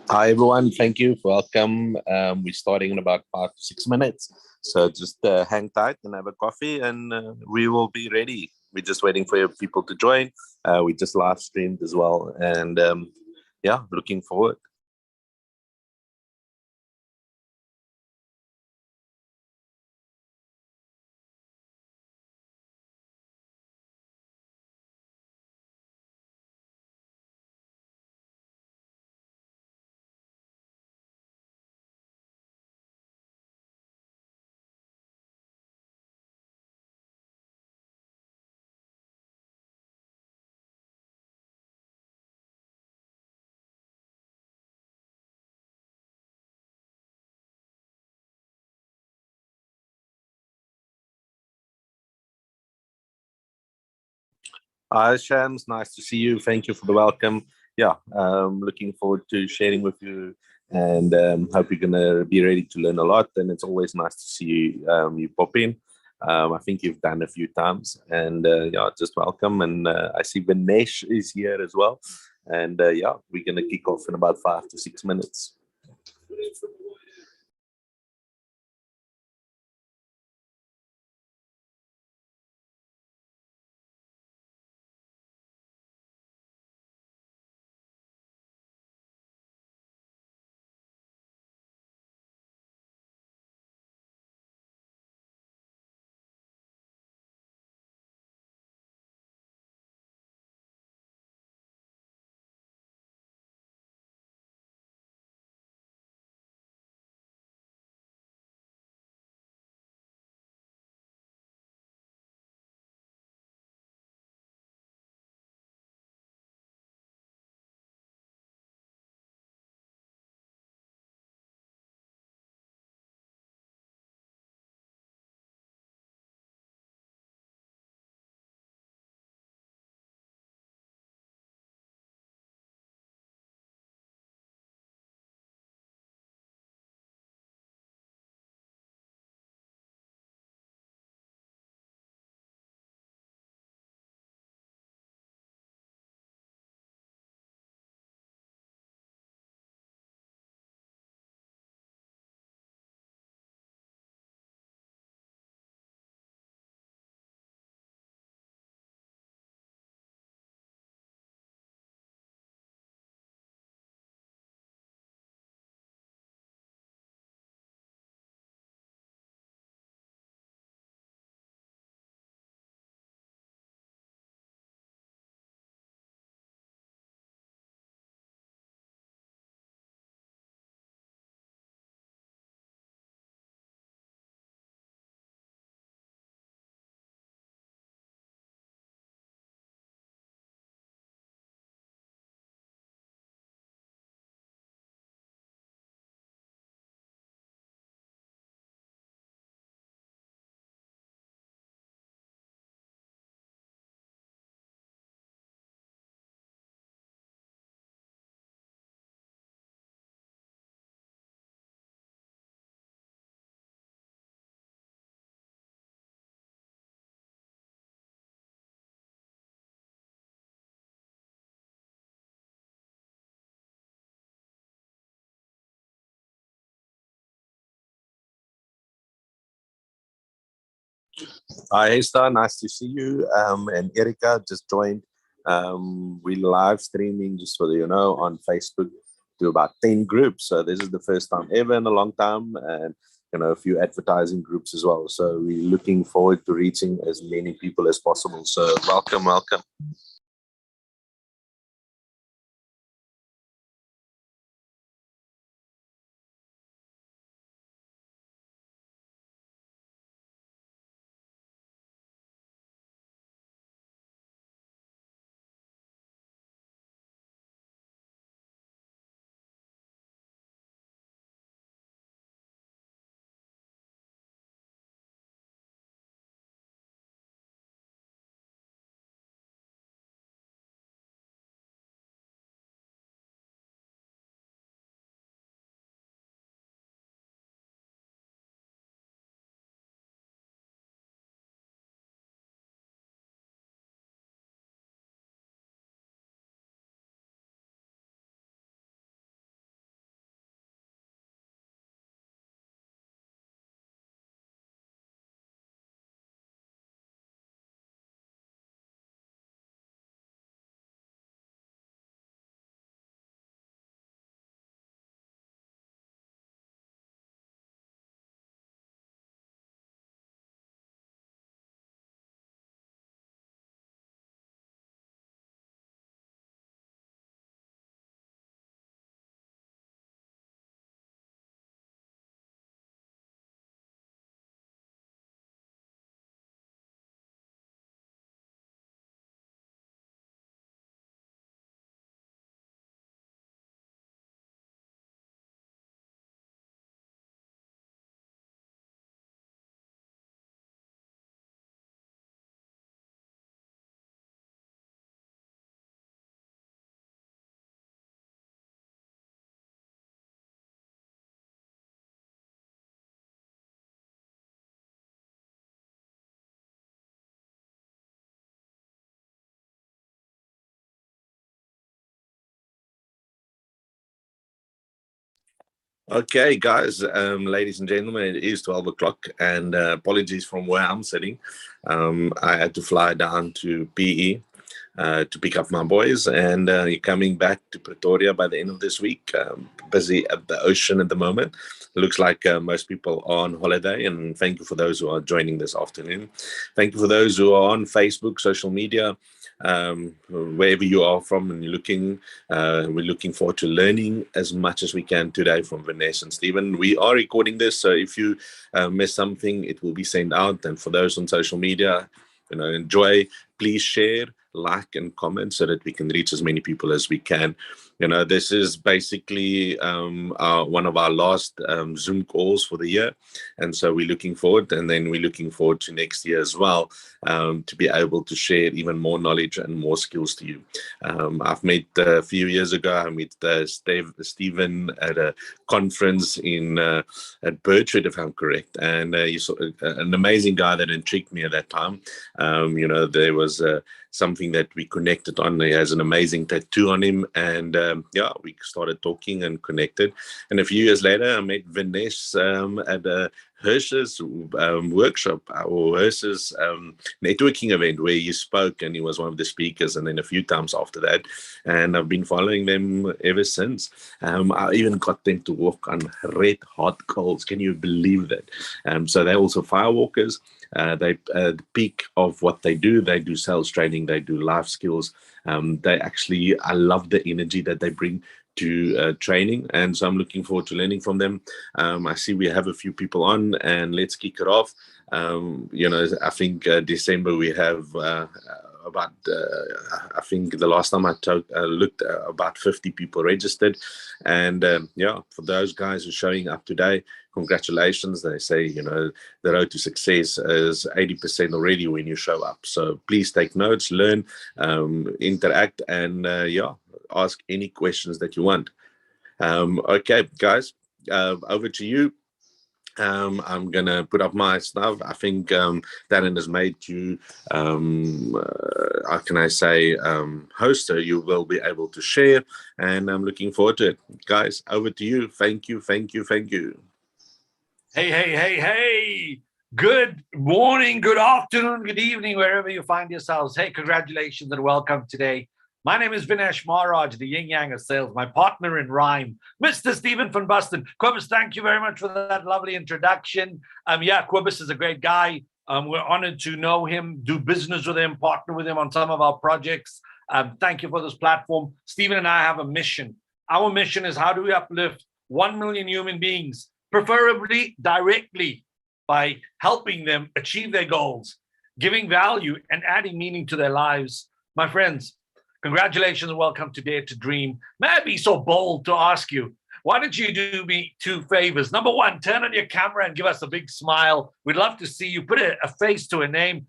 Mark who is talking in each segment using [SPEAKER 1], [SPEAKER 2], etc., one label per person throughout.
[SPEAKER 1] Hi, everyone. Thank you. Welcome. We're starting in about 5 to 6 minutes. So just hang tight and have a coffee, and we will be ready. We're just waiting for people to join. We just live streamed as well. And yeah, looking forward. Hi, Shams. Nice to see you. Thank you for the welcome. Yeah, looking forward to sharing with you, and hope you're gonna be ready to learn a lot. And it's always nice to see you, you pop in. I think you've done a few times, and yeah, just welcome. And I see Vinesh is here as well. And yeah, we're gonna kick off in about 5 to 6 minutes. Hi, Hester. Nice to see you. And Erika just joined. We live streaming just for on Facebook to about 10 groups. So this is the first time ever in a long time, and a few advertising groups as well. So we're looking forward to reaching as many people as possible. So welcome, welcome. Okay, guys, ladies and gentlemen, it is 12 o'clock, and apologies from where I'm sitting. I had to fly down to PE to pick up my boys, and coming back to Pretoria by the end of this week. Busy at the ocean at the moment. Looks like most people are on holiday, and thank you for those who are joining this afternoon. Thank you for those who are on Facebook, social media, wherever you are from and you're looking. We're looking forward to learning as much as we can today from Vanessa and Stephen. We are recording this, so if you miss something, it will be sent out. And for those on social media, enjoy. Please share, like, and comment so that we can reach as many people as we can. This is basically one of our last Zoom calls for the year, and so we're looking forward, and then we're looking forward to next year as well, to be able to share even more knowledge and more skills to you. I've met a few years ago. I met Stephen at a conference at Birchwood, if I'm correct, and he's an amazing guy that intrigued me at that time. There was something that we connected on. He has an amazing tattoo on him, and we started talking and connected. And a few years later, I met Vanessa at a Hirsch's workshop or Hirsch's networking event where he spoke, and he was one of the speakers, and then a few times after that. And I've been following them ever since. I even got them to walk on red hot coals. Can you believe that? So they're also firewalkers. They the peak of what they do sales training, they do life skills. I love the energy that they bring to training, and so I'm looking forward to learning from them. I see we have a few people on, and let's kick it off. I think December we have about I think the last time I looked, about 50 people registered. And for those guys who are showing up today, congratulations. They say the road to success is 80% already when you show up. So please take notes, learn, interact, and ask any questions that you want. Okay, guys, over to you. I'm gonna put up my stuff. I think Darren has made you, how can I say, host, so you will be able to share, and I'm looking forward to it. Guys, over to you. Thank you, thank you, thank you.
[SPEAKER 2] Hey. Good morning, good afternoon, good evening, wherever you find yourselves. Hey, congratulations and welcome today. My name is Vinesh Maharaj, the yin yang of sales, my partner in rhyme, Mr. Stephen van Basten. Quibus, thank you very much for that lovely introduction. Quibus is a great guy. We're honored to know him, do business with him, partner with him on some of our projects. Thank you for this platform. Stephen and I have a mission. Our mission is, how do we uplift 1 million human beings, preferably directly, by helping them achieve their goals, giving value, and adding meaning to their lives. My friends, congratulations and welcome to Dare to Dream. May I be so bold to ask you, why don't you do me two favors? Number one, turn on your camera and give us a big smile. We'd love to see you. Put a face to a name.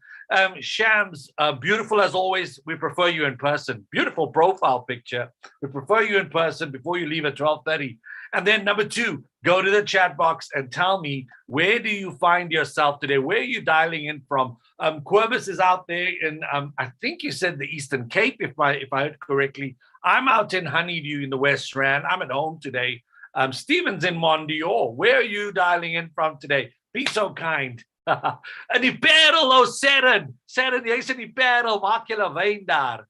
[SPEAKER 2] Shams, beautiful as always. We prefer you in person. Beautiful profile picture. We prefer you in person before you leave at 12:30. And then number two, go to the chat box and tell me, where do you find yourself today? Where are you dialing in from? Quibus is out there in, I think you said the Eastern Cape, if I heard correctly. I'm out in Honeydew in the West Rand. I'm at home today. Stephen's in Mondior. Where are you dialing in from today? Be so kind. En die parel, oh Sharon, jy is in die parel, maak julle wyn daar.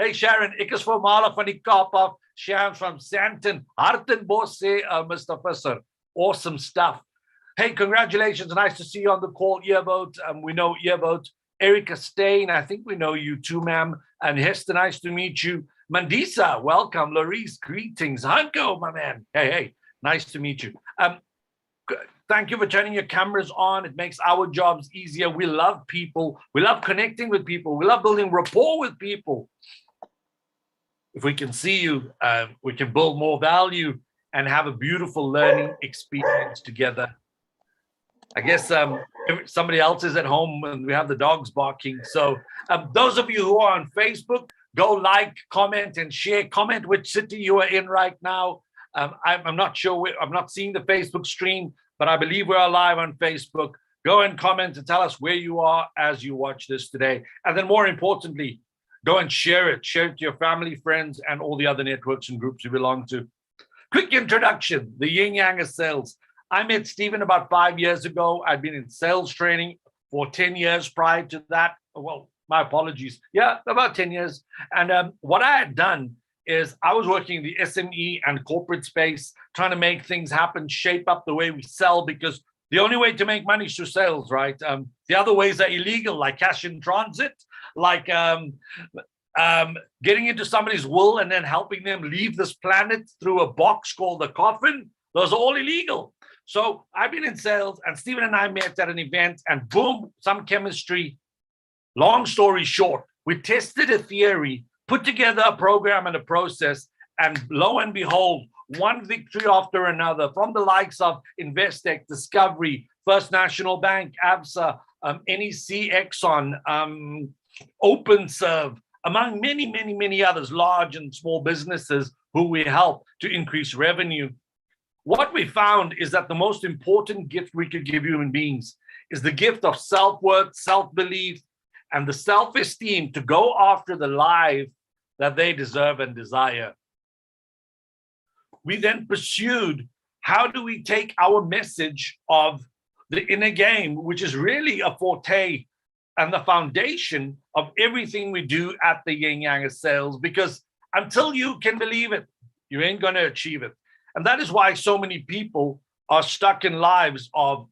[SPEAKER 2] Hey Sharon, ek is voormalig van die Kaap af. Sharon from Sandton, Hartenbos, Mr. Visser. Awesome stuff. Hey, congratulations. Nice to see you on the call, Earboat. We know Earboat. Erica Stain, I think we know you too, ma'am. And Hester, nice to meet you. Mandisa, welcome. Larice, greetings. Hanko, my man. Hey, nice to meet you. Thank you for turning your cameras on. It makes our jobs easier. We love people. We love connecting with people. We love building rapport with people. If we can see you, we can build more value and have a beautiful learning experience together. I guess somebody else is at home and we have the dogs barking. So those of you who are on Facebook, go like, comment, and share. Comment which city you are in right now. I'm not sure. I'm not seeing the Facebook stream, but I believe we're live on Facebook. Go and comment and tell us where you are as you watch this today. And then more importantly, go and share it. Share it to your family, friends, and all the other networks and groups you belong to. Quick introduction, the yin yang of sales. I met Stephen about 5 years ago. I'd been in sales training for 10 years prior to that. Well, my apologies. Yeah, about 10 years. And what I had done is I was working in the SME and corporate space, trying to make things happen, shape up the way we sell, because the only way to make money is through sales, right? The other ways are illegal, like cash in transit, like getting into somebody's will and then helping them leave this planet through a box called a coffin. Those are all illegal. So I've been in sales, and Stephen and I met at an event, and boom, some chemistry. Long story short, we tested a theory, put together a program and a process, and lo and behold, one victory after another from the likes of Investec, Discovery, First National Bank, ABSA, NEC, Exxon, OpenServe, among many, many, many others, large and small businesses who we help to increase revenue. What we found is that the most important gift we could give human beings is the gift of self-worth, self-belief, and the self-esteem to go after the life that they deserve and desire. We then pursued, how do we take our message of the inner game, which is really a forte and the foundation of everything we do at the Yin Yang of Sales, because until you can believe it, you ain't going to achieve it. And that is why so many people are stuck in lives of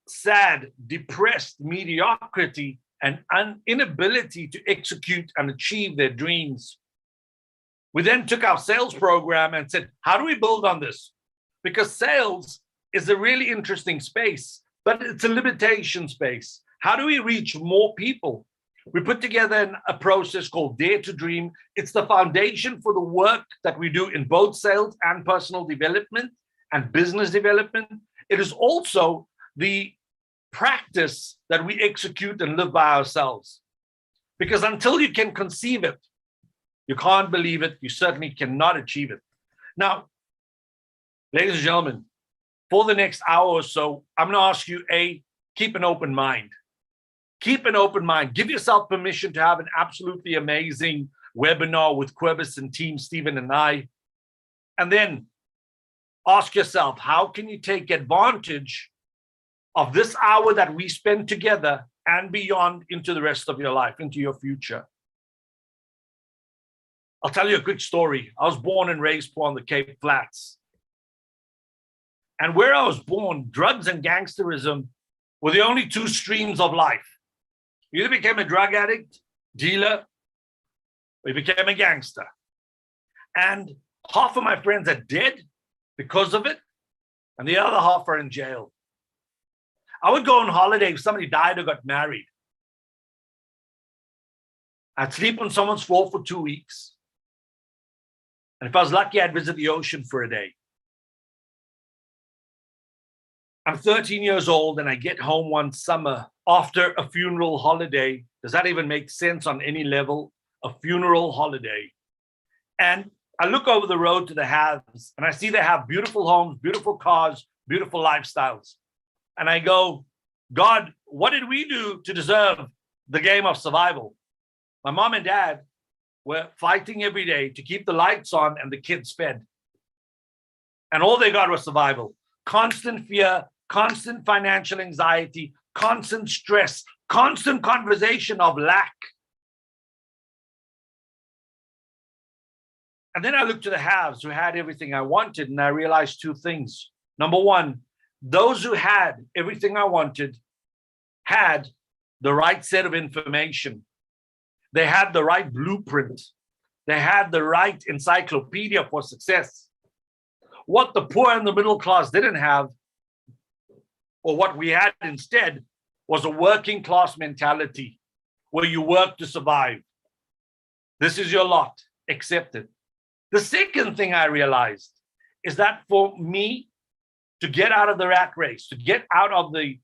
[SPEAKER 2] sad, depressed mediocrity and inability to execute and achieve their dreams. We then took our sales program and said, how do we build on this? Because sales is a really interesting space, but it's a limitation space. How do we reach more people? We put together a process called Dare to Dream. It's the foundation for the work that we do in both sales and personal development and business development. It is also the practice that we execute and live by ourselves. Because until you can conceive it, you can't believe it, you certainly cannot achieve it. Now, ladies and gentlemen, for the next hour or so, I'm going to ask you, keep an open mind. Keep an open mind. Give yourself permission to have an absolutely amazing webinar with Quibus and team, Stephen and I. And then ask yourself, how can you take advantage of this hour that we spend together and beyond into the rest of your life, into your future? I'll tell you a quick story. I was born and raised poor on the Cape Flats. And where I was born, drugs and gangsterism were the only two streams of life. You either became a drug addict, dealer, or you became a gangster. And half of my friends are dead because of it, and the other half are in jail. I would go on holiday if somebody died or got married. I'd sleep on someone's floor for 2 weeks. And if I was lucky, I'd visit the ocean for a day. I'm 13 years old and I get home one summer after a funeral holiday. Does that even make sense on any level? A funeral holiday. And I look over the road to the haves and I see they have beautiful homes, beautiful cars, beautiful lifestyles. And I go, God, what did we do to deserve the game of survival? My mom and dad were fighting every day to keep the lights on and the kids fed. And all they got was survival. Constant fear, constant financial anxiety, constant stress, constant conversation of lack. And then I looked to the haves who had everything I wanted, and I realized two things. Number one, those who had everything I wanted had the right set of information. They had the right blueprint. They had the right encyclopedia for success. What the poor and the middle class didn't have, or what we had instead, was a working class mentality where you work to survive. This is your lot, accept it. The second thing I realized is that for me to get out of the rat race, to get out of the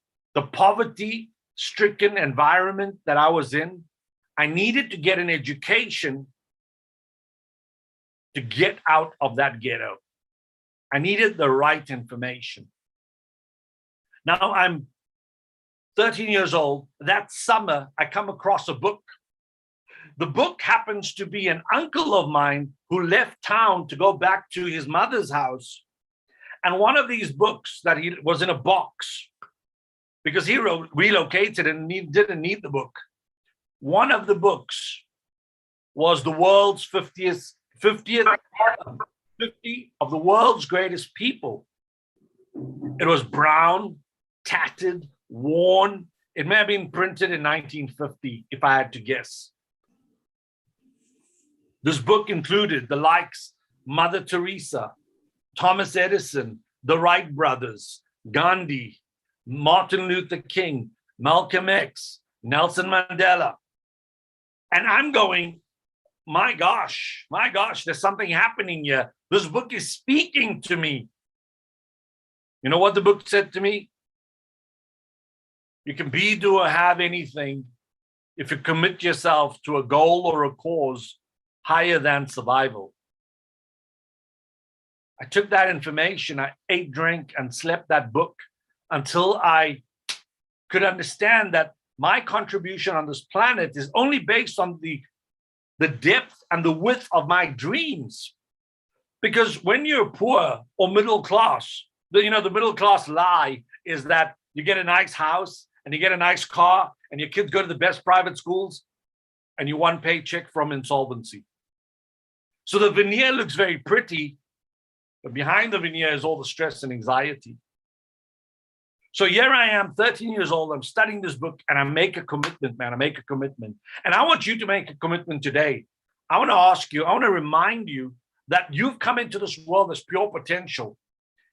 [SPEAKER 2] poverty-stricken environment that I was in, I needed to get an education to get out of that ghetto. I needed the right information. Now I'm 13 years old. That summer, I come across a book The book happens to be an uncle of mine who left town to go back to his mother's house. And one of these books that he was in a box because he relocated and he didn't need the book. One of the books was the world's 50 of the world's greatest people. It was brown, tattered, worn. It may have been printed in 1950, if I had to guess. This book included the likes Mother Teresa, Thomas Edison, the Wright brothers, Gandhi, Martin Luther King, Malcolm X, Nelson Mandela. And I'm going, my gosh, there's something happening here. This book is speaking to me. You know what the book said to me? You can be, do, or have anything if you commit yourself to a goal or a cause higher than survival. I took that information, I ate, drank, and slept that book until I could understand that my contribution on this planet is only based on the depth and the width of my dreams. Because when you're poor or middle class, the middle class lie is that you get a nice house and you get a nice car and your kids go to the best private schools and you one paycheck from insolvency. So the veneer looks very pretty, but behind the veneer is all the stress and anxiety. So here I am, 13 years old, I'm studying this book and I make a commitment, man, I make a commitment. And I want you to make a commitment today. I want to ask you, I want to remind you that you've come into this world as pure potential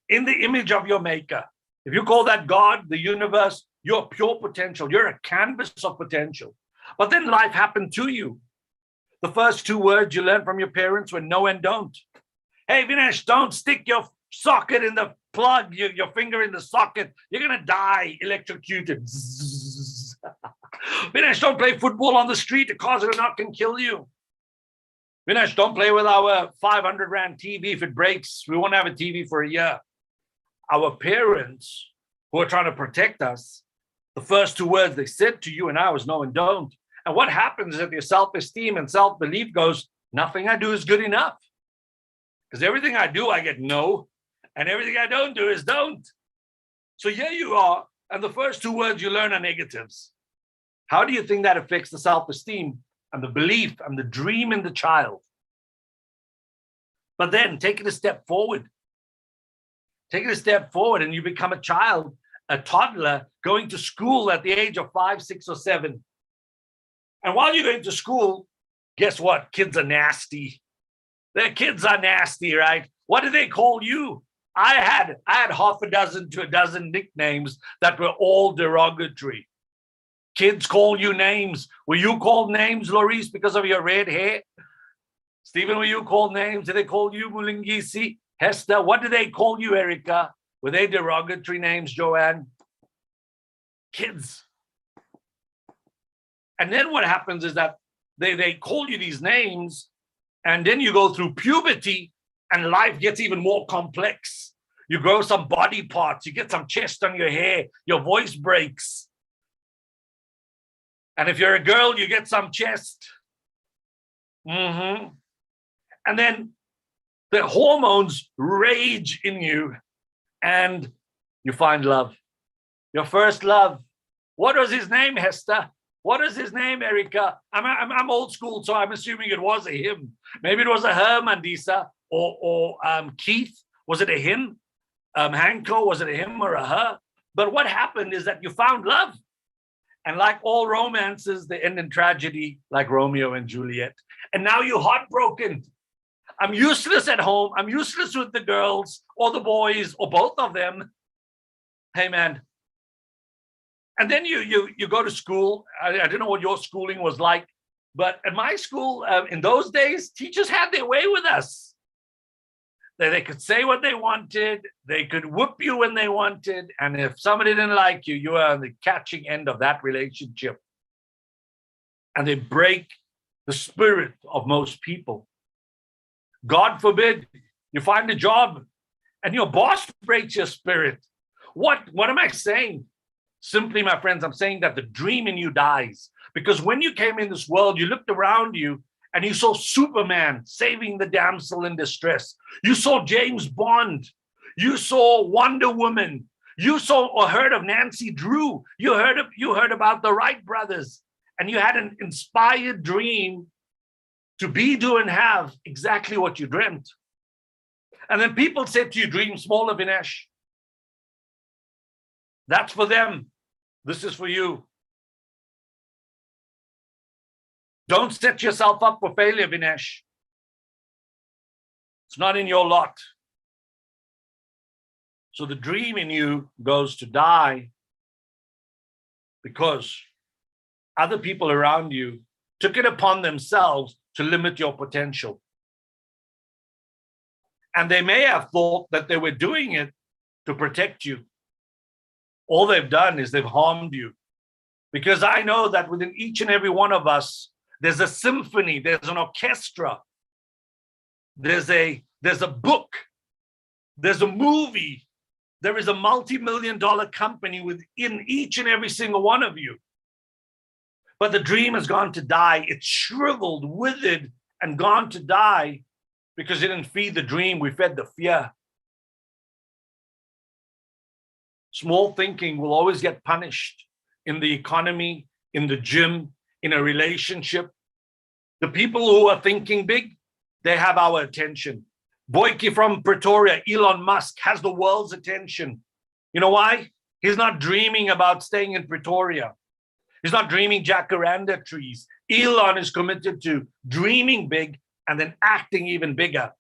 [SPEAKER 2] in the image of your maker. If you call that God, the universe, you're pure potential. You're a canvas of potential. But then life happened to you. The first two words you learned from your parents were no and don't. Hey, Vinesh, don't stick your socket in the plug, your finger in the socket. You're going to die electrocuted. Vinesh, don't play football on the street. The cars of the knock can kill you. Vinesh, don't play with our 500 Rand TV. If it breaks, we won't have a TV for a year. Our parents, who are trying to protect us, the first two words they said to you and I was no and don't. And what happens is that your self-esteem and self-belief goes, nothing I do is good enough. Because everything I do, I get no. And everything I don't do is don't. So here you are. And the first two words you learn are negatives. How do you think that affects the self-esteem and the belief and the dream in the child? But then take it a step forward. Take it a step forward and you become a child, a toddler, going to school at the age of 5, 6, or 7. And while you're going to school, guess what? Kids are nasty. Their kids are nasty, right? What do they call you? I had half a dozen to a dozen nicknames that were all derogatory. Kids call you names. Were you called names, Loris, because of your red hair? Stephen, were you called names? Did they call you Mulingisi? Hester, what did they call you, Erica? Were they derogatory names, Joanne? Kids. And then what happens is that they call you these names, and then you go through puberty, and life gets even more complex. You grow some body parts, you get some chest on your hair, your voice breaks. And if you're a girl, you get some chest. And then the hormones rage in you, and you find love. Your first love. What was his name, Hester? What is his name, Erica? I'm old school, so I'm assuming it was a him. Maybe it was a her, Mandisa, or Keith. Was it a him? Hanko, was it a him or a her? But what happened is that you found love. And like all romances, they end in tragedy, like Romeo and Juliet. And now you're heartbroken. I'm useless at home. I'm useless with the girls or the boys or both of them. Hey, man. And then you go to school. I don't know what your schooling was like, but at my school, in those days, teachers had their way with us. They could say what they wanted. They could whoop you when they wanted. And if somebody didn't like you, you were on the catching end of that relationship. And they break the spirit of most people. God forbid you find a job and your boss breaks your spirit. What am I saying? Simply, my friends, I'm saying that the dream in you dies. Because when you came in this world, you looked around you and you saw Superman saving the damsel in distress. You saw James Bond. You saw Wonder Woman. You saw or heard of Nancy Drew. You heard about the Wright brothers. And you had an inspired dream to be, do, and have exactly what you dreamt. And then people said to you, dream smaller, Vinesh. That's for them. This is for you. Don't set yourself up for failure, Vinesh. It's not in your lot. So the dream in you goes to die because other people around you took it upon themselves to limit your potential. And they may have thought that they were doing it to protect you. All they've done is they've harmed you. Because I know that within each and every one of us, there's a symphony, there's an orchestra, there's a book, there's a movie, there is a multi-million-dollar company within each and every single one of you. But the dream has gone to die. It's shriveled, withered, and gone to die because you didn't feed the dream. We fed the fear. Small thinking will always get punished in the economy, in the gym, in a relationship. The people who are thinking big, they have our attention. Boyke from Pretoria, Elon Musk, has the world's attention. You know why? He's not dreaming about staying in Pretoria. He's not dreaming jacaranda trees. Elon is committed to dreaming big and then acting even bigger.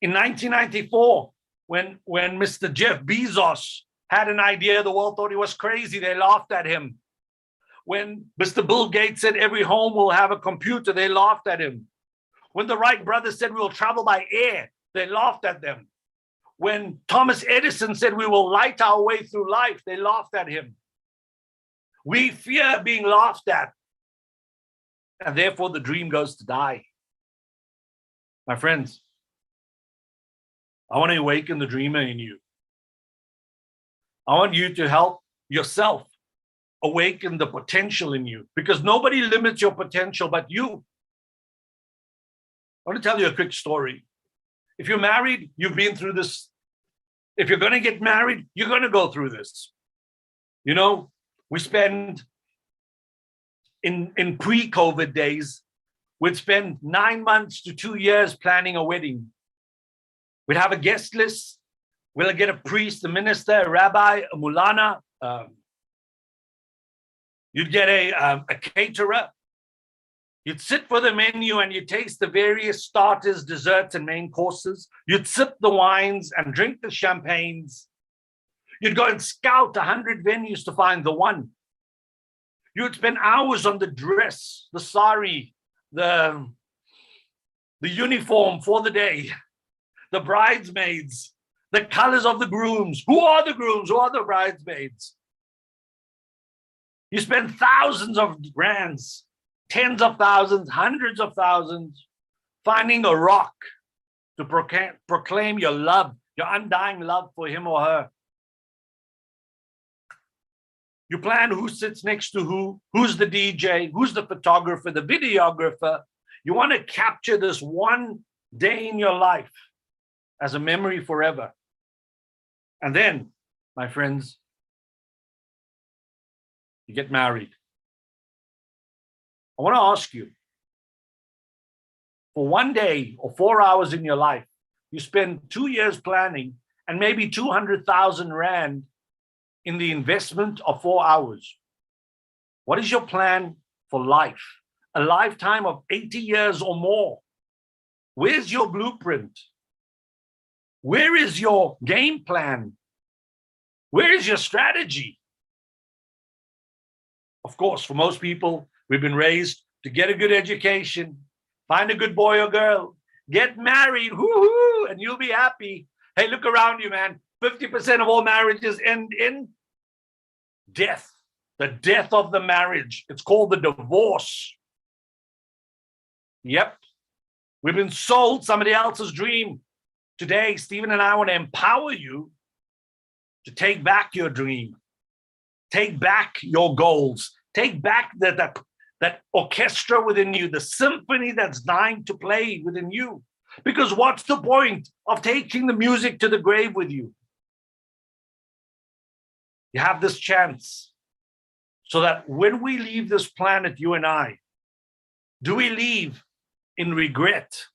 [SPEAKER 2] In 1994, when Mr. Jeff Bezos had an idea, the world thought he was crazy. They laughed at him. When Mr. Bill Gates said every home will have a computer, they laughed at him. When the Wright brothers said we will travel by air, they laughed at them. When Thomas Edison said we will light our way through life, they laughed at him. We fear being laughed at, and therefore the dream goes to die. My friends, I want to awaken the dreamer in you. I want you to help yourself awaken the potential in you, because nobody limits your potential but you. I want to tell you a quick story. If you're married, you've been through this. If you're going to get married, you're going to go through this. You know, we spend, in pre-COVID days, we'd spend 9 months to 2 years planning a wedding. We'd have a guest list. We'll get a priest, a minister, a rabbi, a mulana. You'd get a caterer. You'd sit for the menu and you'd taste the various starters, desserts, and main courses. You'd sip the wines and drink the champagnes. You'd go and scout 100 venues to find the one. You'd spend hours on the dress, the sari, the uniform for the day, the bridesmaids, the colors of the grooms. Who are the grooms? Who are the bridesmaids? You spend thousands of rands, tens of thousands, hundreds of thousands, finding a rock to proclaim your love, your undying love for him or her. You plan who sits next to who's the DJ, who's the photographer, the videographer. You want to capture this one day in your life as a memory forever. And then, my friends, you get married. I want to ask you, for one day or 4 hours in your life, you spend 2 years planning and maybe 200,000 Rand in the investment of 4 hours. What is your plan for life? A lifetime of 80 years or more. Where's your blueprint? Where is your game plan? Where is your strategy? Of course, for most people, we've been raised to get a good education, find a good boy or girl, get married, woo-hoo, and you'll be happy. Hey, look around you, man. 50% of all marriages end in death. The death of the marriage. It's called the divorce. Yep. We've been sold somebody else's dream. Today, Stephen and I want to empower you to take back your dream. Take back your goals. Take back that orchestra within you, the symphony that's dying to play within you. Because what's the point of taking the music to the grave with you? You have this chance so that when we leave this planet, you and I, do we leave in regret?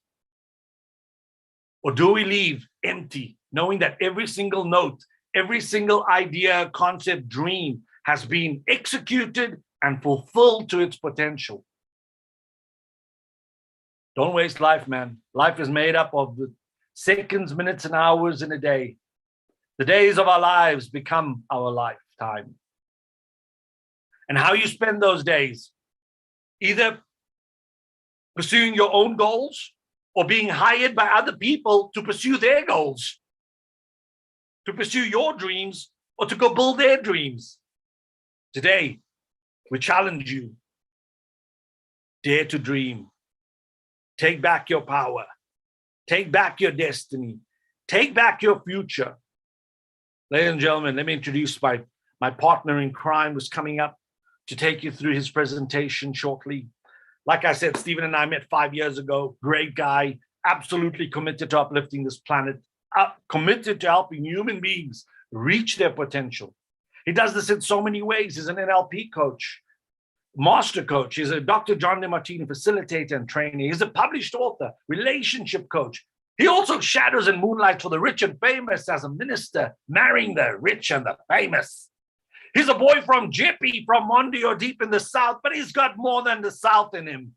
[SPEAKER 2] Or do we leave empty, knowing that every single note, every single idea, concept, dream has been executed and fulfilled to its potential? Don't waste life, man. Life is made up of the seconds, minutes, and hours in a day. The days of our lives become our lifetime. And how you spend those days, either pursuing your own goals or being hired by other people to pursue their goals, to pursue your dreams or to go build their dreams. Today, we challenge you. Dare to dream. Take back your power. Take back your destiny. Take back your future. Ladies and gentlemen, let me introduce my partner in crime who's coming up to take you through his presentation shortly. Like I said, Stephen and I met 5 years ago. Great guy, absolutely committed to uplifting this planet, committed to helping human beings reach their potential. He does this in so many ways. He's an NLP coach, master coach. He's a Dr. John DeMartini facilitator and trainer. He's a published author, relationship coach. He also shadows and moonlights for the rich and famous as a minister, marrying the rich and the famous. He's a boy from Jeppe, from Mondio, deep in the South, but he's got more than the South in him.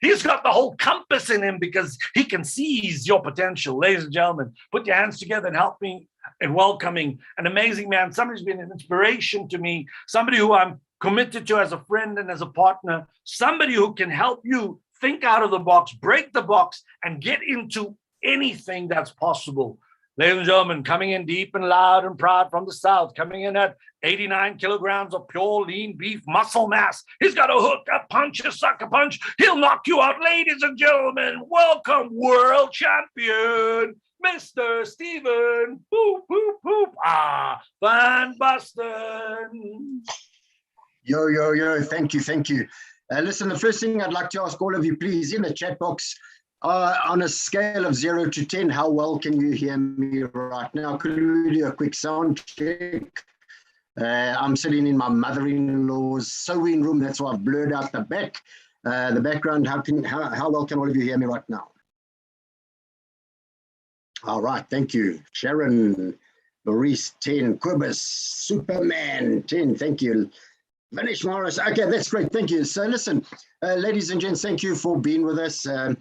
[SPEAKER 2] He's got the whole compass in him because he can seize your potential. Ladies and gentlemen, put your hands together and help me in welcoming an amazing man. Somebody's been an inspiration to me, somebody who I'm committed to as a friend and as a partner, somebody who can help you think out of the box, break the box, and get into anything that's possible. Ladies and gentlemen, coming in deep and loud and proud from the South, coming in at 89 kilograms of pure lean beef muscle mass. He's got a hook, a punch, a sucker punch. He'll knock you out. Ladies and gentlemen, welcome world champion, Mr. Stephen Boop, Boop, Boop, Van Basten.
[SPEAKER 3] Yo. Thank you. Listen, the first thing I'd like to ask all of you, please, in the chat box, on a scale of 0 to 10, how well can you hear me right now? Could we do a quick sound check? I'm sitting in my mother-in-law's sewing room. That's why I've blurred out the background. How well can all of you hear me right now? All right, thank you. Sharon, Maurice, 10. Quibus, Superman, 10. Thank you. Vanish Morris. Okay, that's great. Thank you. So listen, ladies and gents, thank you for being with us. I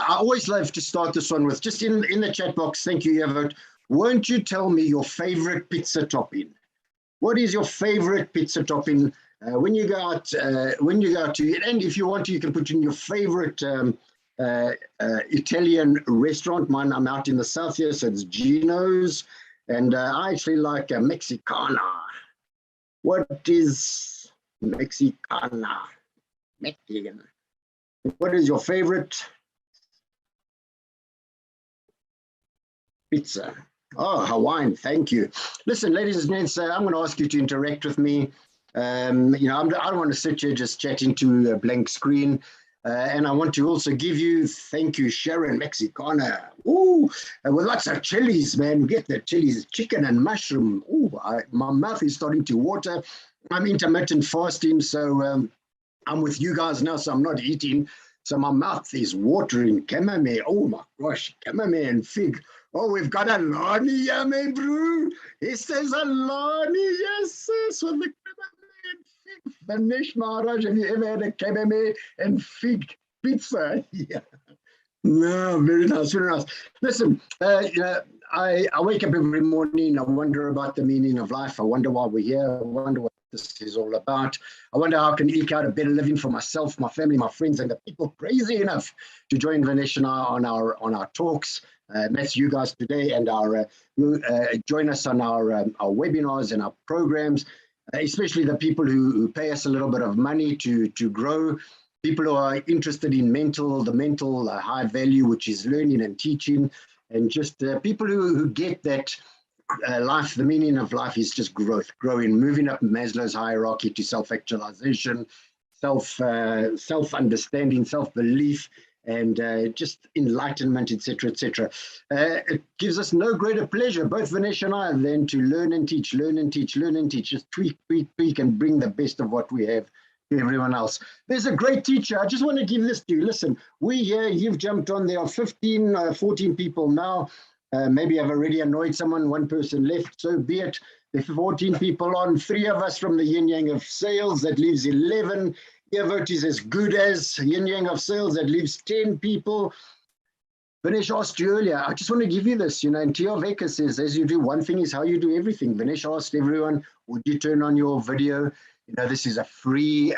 [SPEAKER 3] always love to start this one with, just in the chat box, thank you, Evert. Won't you tell me your favorite pizza topping? What is your favorite pizza topping when you go out to eat? And if you want to, you can put in your favorite Italian restaurant. Mine, I'm out in the south here, so it's Gino's. And I actually like a Mexicana. What is Mexicana? Mexican. What is your favorite pizza? Oh, Hawaiian, thank you. Listen, ladies and gents, I'm going to ask you to interact with me. I don't want to sit here just chatting to a blank screen. And I want to also give you, thank you, Sharon, Mexicana. Ooh, with lots of chilies, man. Get the chilies, chicken and mushroom. Ooh, my mouth is starting to water. I'm intermittent fasting, so I'm with you guys now, so I'm not eating. So my mouth is watering. Chamomile, oh my gosh, chamomile and fig. Oh, we've got a Lonnie, yummy brew. He says a Lonnie, yes, with the chamomile and fig. Vanish Maharaj, have you ever had a chamomile and fig pizza? Yeah. No, very nice, very nice. Listen, I wake up every morning, I wonder about the meaning of life. I wonder why we're here. I wonder what this is all about. I wonder how I can eke out a better living for myself, my family, my friends, and the people crazy enough to join Vanish and I on our talks. That's you guys today, and join us on our webinars and our programs, especially the people who pay us a little bit of money to grow, people who are interested in the mental high value, which is learning and teaching, and just people who get that life, the meaning of life is just growth, growing, moving up Maslow's hierarchy to self-actualization, self-understanding, self-belief, and just enlightenment, etc., etc. It gives us no greater pleasure, both Vinesh and I, than to learn and teach, learn and teach, learn and teach, just tweak, and bring the best of what we have to everyone else. There's a great teacher. I just want to give this to you. Listen, we here, you've jumped on. There are 15, 14 people now. Maybe I've already annoyed someone, one person left, so be it. There's 14 people on, 3 of us from the Yin Yang of Sales, that leaves 11. Earvote is as good as Yin Yang of Sales, that leaves 10 people. Vinesh asked you earlier, I just want to give you this, and Tia Veka says, as you do, one thing is how you do everything. Vinesh asked everyone, would you turn on your video? This is a free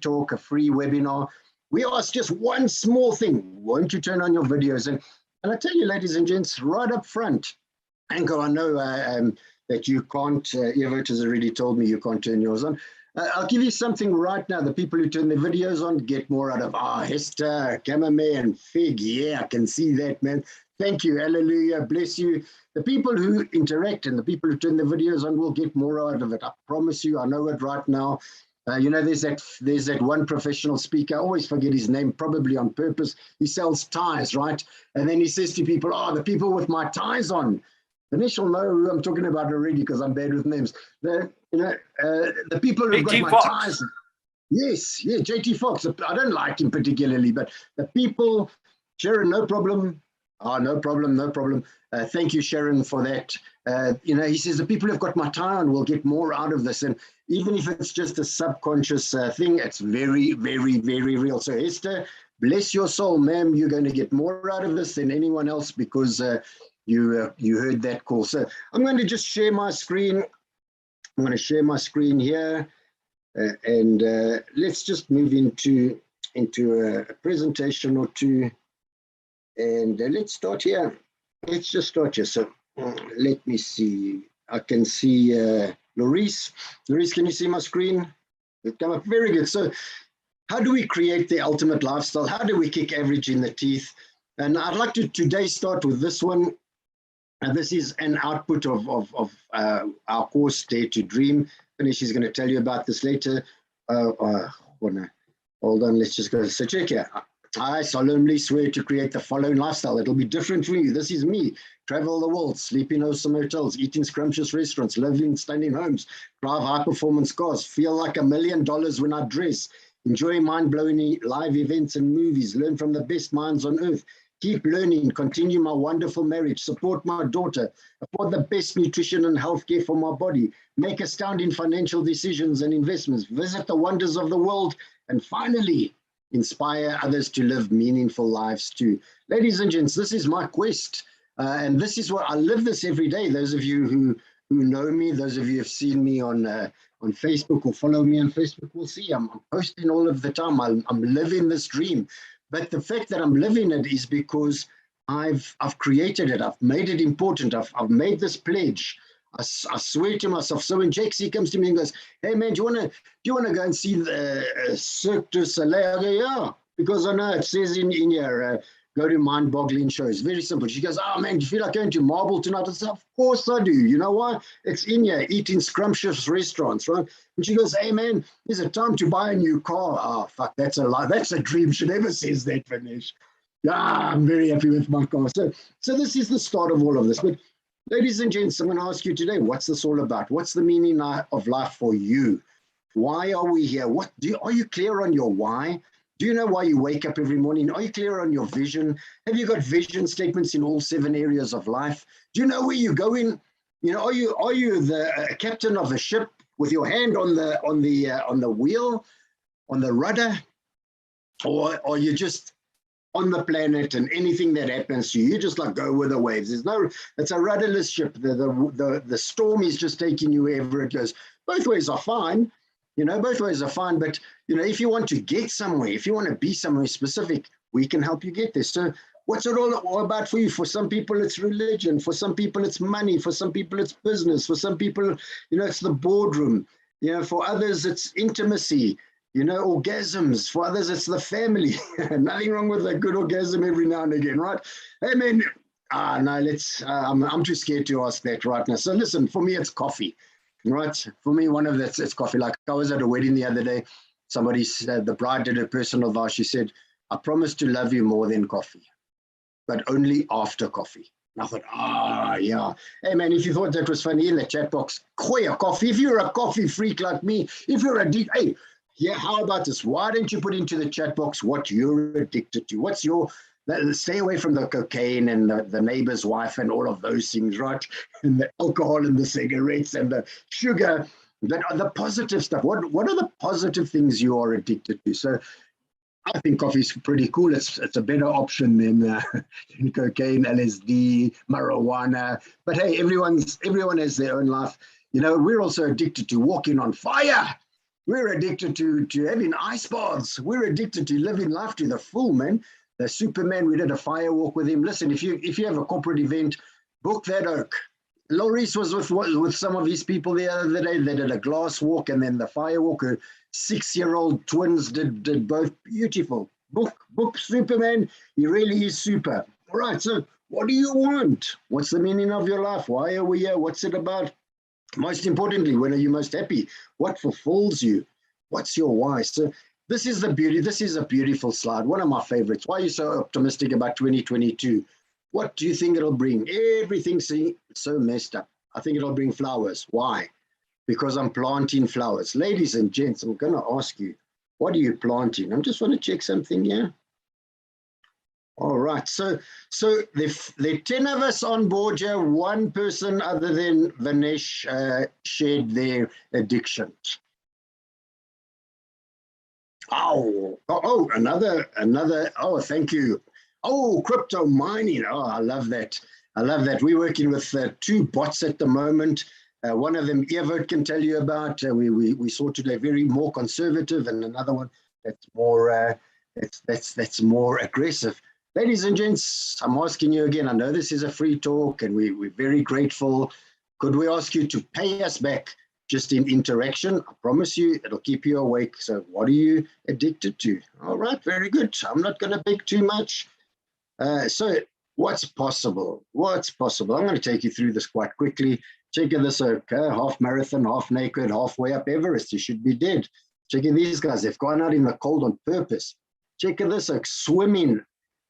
[SPEAKER 3] talk, a free webinar. We asked just one small thing, won't you turn on your videos? And I tell you, ladies and gents, right up front, Anko, I know that you can't, Earvote has already told me you can't turn yours on. I'll give you something right now. The people who turn their videos on get more out of Hester, Cameraman, Fig. Yeah, I can see that, man. Thank you. Hallelujah. Bless you. The people who interact and the people who turn their videos on will get more out of it. I promise you. I know it right now. There's that one professional speaker. I always forget his name, probably on purpose. He sells ties, right? And then he says to people, the people with my ties on. Vinesh will know who I'm talking about already because I'm bad with names. The people who've got my ties. Yes, JT Fox. I don't like him particularly, but the people, Sharon, no problem. No problem. Thank you, Sharon, for that. He says the people who've got my tie on will get more out of this. And even if it's just a subconscious thing, it's very, very, very real. So Esther, bless your soul, ma'am. You're going to get more out of this than anyone else because you heard that call. So I'm going to just share my screen. I'm going to share my screen here. And let's just move into a presentation or two. And let's start here. Let's just start here. So let me see. I can see Lorice. Lorice, can you see my screen? It come up very good. So how do we create the ultimate lifestyle? How do we kick average in the teeth? And I'd like to today start with this one. And this is an output of our course, Dare to Dream. And she's going to tell you about this later. Hold on, let's just go. So check here. I solemnly swear to create the following lifestyle. It'll be different for you. This is me. Travel the world, sleep in awesome hotels, eat in scrumptious restaurants, live in stunning homes, drive high-performance cars, feel like $1 million when I dress, enjoy mind-blowing live events and movies, learn from the best minds on earth, keep learning, continue my wonderful marriage, support my daughter, afford the best nutrition and healthcare for my body, make astounding financial decisions and investments, visit the wonders of the world, and finally, inspire others to live meaningful lives too. Ladies and gents, this is my quest. And this is what I live this every day. Those of you who know me, those of you who have seen me on Facebook or follow me on Facebook will see I'm posting all of the time. I'm living this dream. But the fact that I'm living it is because I've created it. I've made it important. I've made this pledge. I swear to myself. So when Jaxie comes to me and goes, "Hey man, do you wanna go and see the Cirque du Soleil?" I go, "Yeah," because I know it says in here, go to mind-boggling shows. Very simple. She goes, "Oh man, do you feel like going to Marble tonight?" I said, "Of course I do. You know why? It's in here, eating scrumptious restaurants, right?" And she goes, "Hey man, is it time to buy a new car?" Oh fuck, that's a lie. That's a dream. She never says that, Vinesh. Yeah, I'm very happy with my car. So this is the start of all of this. But ladies and gents, I'm going to ask you today, what's this all about? What's the meaning of life for you? Why are we here? Are you clear on your why? Do you know why you wake up every morning? Are you clear on your vision? Have you got vision statements in all 7 areas of life? Do you know where you're going? Are you the captain of a ship with your hand on the wheel, on the rudder, or are you just on the planet and anything that happens to you, you just like go with the waves? It's a rudderless ship. The storm is just taking you wherever it goes. Both ways are fine. Both ways are fine, but, if you want to get somewhere, if you want to be somewhere specific, we can help you get there. So what's it all about for you? For some people, it's religion. For some people, it's money. For some people, it's business. For some people, it's the boardroom. For others, it's intimacy, orgasms. For others, it's the family. Nothing wrong with a good orgasm every now and again, right? Hey, man, No, I'm too scared to ask that right now. So listen, for me, it's coffee, right? For me, one of that's it's coffee. Like I was at a wedding the other day. Somebody said, the bride did a personal vow. She said, I promise to love you more than coffee, but only after coffee. And I thought, yeah. Hey, man, if you thought that was funny in the chat box, a coffee. If you're a coffee freak like me, if you're hey, yeah, how about this? Why don't you put into the chat box what you're addicted to? What's your, stay away from the cocaine and the neighbor's wife and all of those things, right? And the alcohol and the cigarettes and the sugar, the positive stuff. What are the positive things you are addicted to? So I think coffee is pretty cool. It's a better option than cocaine, LSD, marijuana. But hey, everyone has their own life. You know, we're also addicted to walking on fire. We're addicted to having ice baths. We're addicted to living life to the full, man. The Superman, we did a fire walk with him. Listen, if you have a corporate event, book that oak. Loris was with some of his people the other day. They did a glass walk and then the fire walk. 6-year-old twins did both beautiful. Book Superman. He really is super. All right, so what do you want? What's the meaning of your life? Why are we here? What's it about? Most importantly, when are you most happy? What fulfills you? What's your why? So this is the beauty. This is a beautiful slide. One of my favorites. Why are you so optimistic about 2022? What do you think it'll bring? Everything's so messed up. I think it'll bring flowers. Why? Because I'm planting flowers. Ladies and gents, I'm going to ask you, what are you planting? I just want to check something here. All right. So there are 10 of us on board here. One person other than Vinesh shared their addiction. Another. Oh, thank you. Oh, crypto mining. Oh, I love that. We're working with 2 bots at the moment. One of them, Evote, can tell you about. We saw today very more conservative, and another one that's more that's more aggressive. Ladies and gents, I'm asking you again. I know this is a free talk, and we're very grateful. Could we ask you to pay us back just in interaction? I promise you, it'll keep you awake. So, what are you addicted to? All right, very good. I'm not going to beg too much. So, what's possible? I'm going to take you through this quite quickly. Check this out, half marathon, half naked, halfway up Everest. You should be dead. Check these guys. They've gone out in the cold on purpose. Check this out, swimming.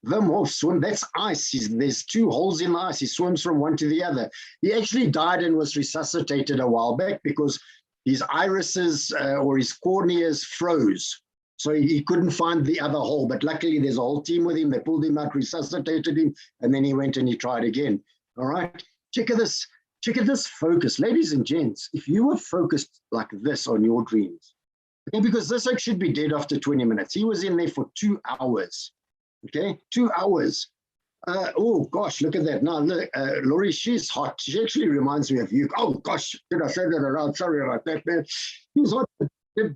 [SPEAKER 3] Wim Hof swim. That's ice. There's 2 holes in the ice. He swims from one to the other. He actually died and was resuscitated a while back because his irises or his corneas froze. So he couldn't find the other hole. But luckily, there's a whole team with him. They pulled him out, resuscitated him, and then he went and he tried again. All right. Check this focus. Ladies and gents, if you were focused like this on your dreams, okay, because this oak should be dead after 20 minutes. He was in there for 2 hours. Okay, 2 hours. Oh gosh, look at that. Now, look, Laurie, she's hot. She actually reminds me of you. Oh gosh, did I say that around? Sorry about that, man. She was hot.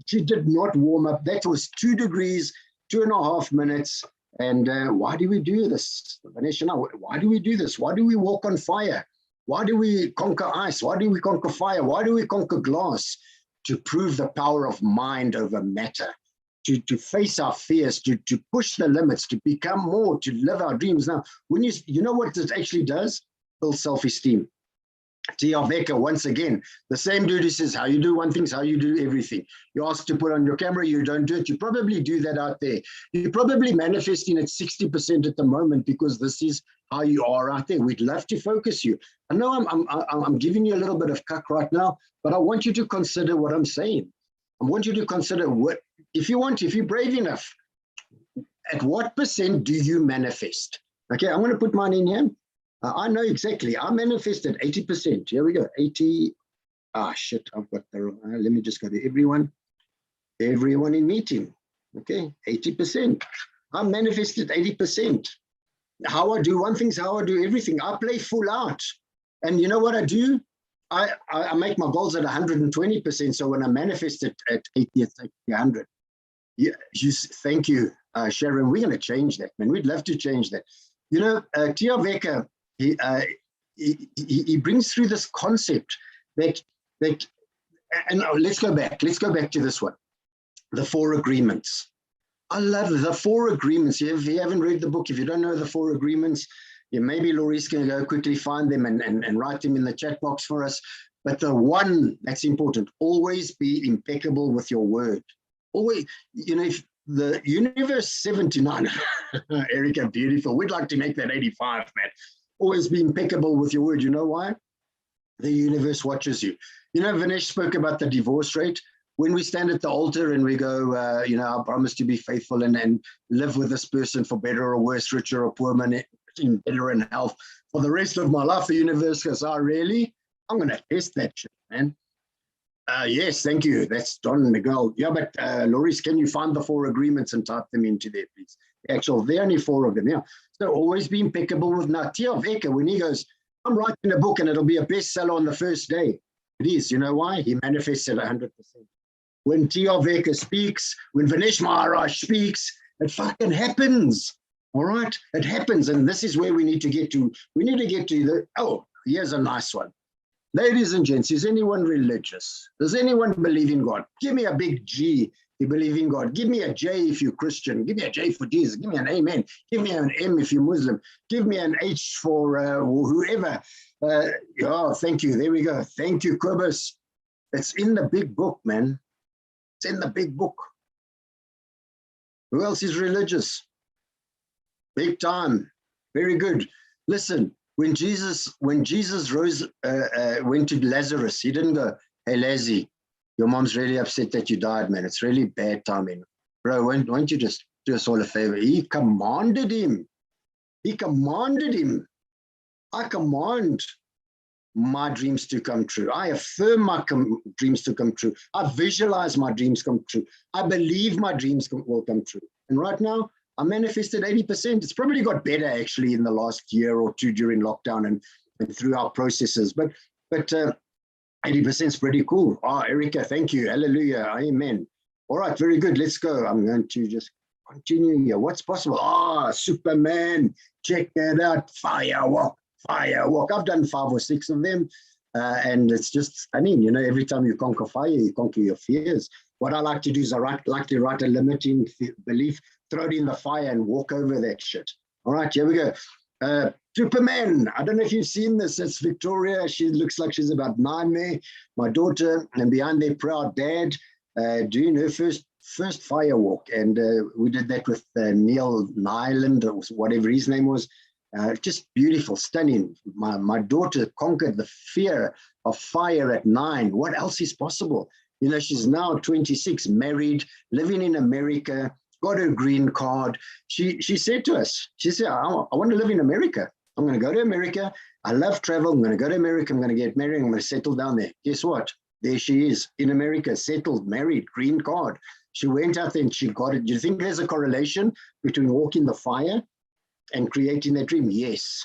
[SPEAKER 3] She did not warm up. That was 2 degrees, 2.5 minutes. And why do we do this? Vanessa, why do we do this? Why do we walk on fire? Why do we conquer ice? Why do we conquer fire? Why do we conquer glass? To prove the power of mind over matter. To face our fears, to push the limits, to become more, to live our dreams. Now, when you know what this actually does? Build self-esteem. T.R. Becker, once again, the same dude who says, how you do one thing is how you do everything. You're asked to put on your camera, you don't do it. You probably do that out there. You're probably manifesting at 60% at the moment because this is how you are out there. We'd love to focus you. I know I'm giving you a little bit of cuck right now, but I want you to consider what I'm saying. I want you to consider what, if you're brave enough, at what percent do you manifest? Okay, I'm going to put mine in here. I know exactly. I manifested 80%. Here we go. 80. Shit. I've got the wrong. Let me just go to everyone. Everyone in meeting. Okay. 80%. I manifested 80%. How I do one thing is how I do everything. I play full out. And you know what I do? I make my goals at 120%. So when I manifest it at 80, it's 100. Yeah, thank you, Sharon. We're going to change that, man. We'd love to change that. You know, T.R. Becker, he brings through this concept that and let's go back to this one, the 4 agreements. I love the 4 agreements. If you haven't read the book, if you don't know the 4 agreements, Yeah, maybe Laurie's going to go quickly find them and write them in the chat box for us. But the one that's important, always be impeccable with your word. Always, if the universe 79, Erica, beautiful. We'd like to make that 85, man. Always be impeccable with your word. You know why? The universe watches you. Vinesh spoke about the divorce rate. When we stand at the altar and we go, I promise to be faithful and live with this person for better or worse, richer or poor, in better in health for the rest of my life, the universe goes, really? I'm going to test that shit, man. Yes, thank you. That's Don Miguel. Yeah, but Loris, can you find the 4 agreements and type them into there, please? Actually, there are only 4 of them, yeah. So always be impeccable with Natia Veka when he goes, I'm writing a book and it'll be a bestseller on the first day. It is. You know why? He manifested 100%. When Tia Veka speaks, when Vinesh Maharaj speaks, it fucking happens. All right? It happens. And this is where we need to get to. We need to get to here's a nice one. Ladies and gents, is anyone religious? Does anyone believe in God? Give me a big G if you believe in God. Give me a J if you're Christian. Give me a J for Jesus. Give me an amen. Give me an M if you're Muslim. Give me an H for whoever. Thank you. There we go. Thank you, Kobus. It's in the big book, man. It's in the big book. Who else is religious? Big time. Very good. Listen. When Jesus rose, went to Lazarus, he didn't go, hey, Lazzy, your mom's really upset that you died, man. It's really bad timing. Bro, won't you just do us all a favor? He commanded him. He commanded him. I command my dreams to come true. I affirm my dreams to come true. I visualize my dreams come true. I believe my dreams will come true. And right now, I manifested 80%. It's probably got better actually in the last year or 2 during lockdown and through our processes. But 80% is pretty cool. Erica, thank you. Hallelujah. Amen. All right, very good. Let's go. I'm going to just continue here. What's possible? Superman. Check that out. Firewalk. I've done 5 or 6 of them. And it's just stunning. Every time you conquer fire, you conquer your fears. What I like to do is I like to write a limiting belief, throw it in the fire and walk over that shit. All right, here we go. Superman. I don't know if you've seen this. It's Victoria. She looks like she's about 9 there. My daughter, and behind their proud dad, doing her first firewalk. And we did that with Neil Nyland, or whatever his name was. Just beautiful, stunning. My daughter conquered the fear of fire at 9. What else is possible? She's now 26, married, living in America, got her green card. She said to us, she said, I want to live in America. I'm going to go to America. I love travel. I'm going to go to America. I'm going to get married. I'm going to settle down there. Guess what? There she is in America, settled, married, green card. She went out there and she got it. Do you think there's a correlation between walking the fire and creating that dream? Yes.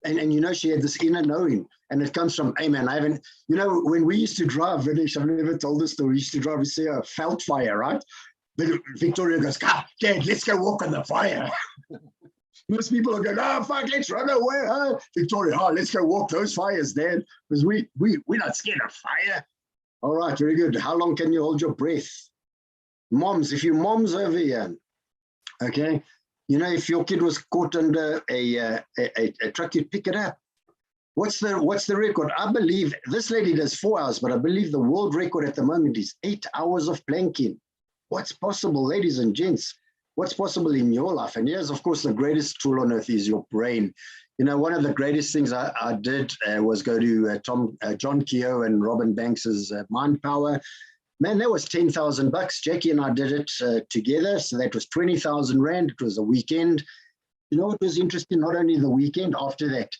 [SPEAKER 3] And she had this inner knowing, and it comes from, hey man, I haven't, when we used to drive, Vinesh, I've never told this story, we used to drive, we see a felt fire, right? But Victoria goes, Dad, let's go walk on the fire. Most people are going, fuck, let's run away. Victoria, let's go walk those fires, Dad, because we're not scared of fire. All right, very good. How long can you hold your breath? Moms, if your mom's over here, okay, if your kid was caught under a truck, you'd pick it up. What's the record? I believe this lady does 4 hours, but I believe the world record at the moment is 8 hours of planking. What's possible, ladies and gents? What's possible in your life? And here's, of course, the greatest tool on earth is your brain. One of the greatest things I did was go to John Keogh and Robin Banks's Mind Power. Man, that was 10,000 bucks. Jackie and I did it together. So that was 20,000 Rand. It was a weekend. What was interesting? Not only the weekend, after that,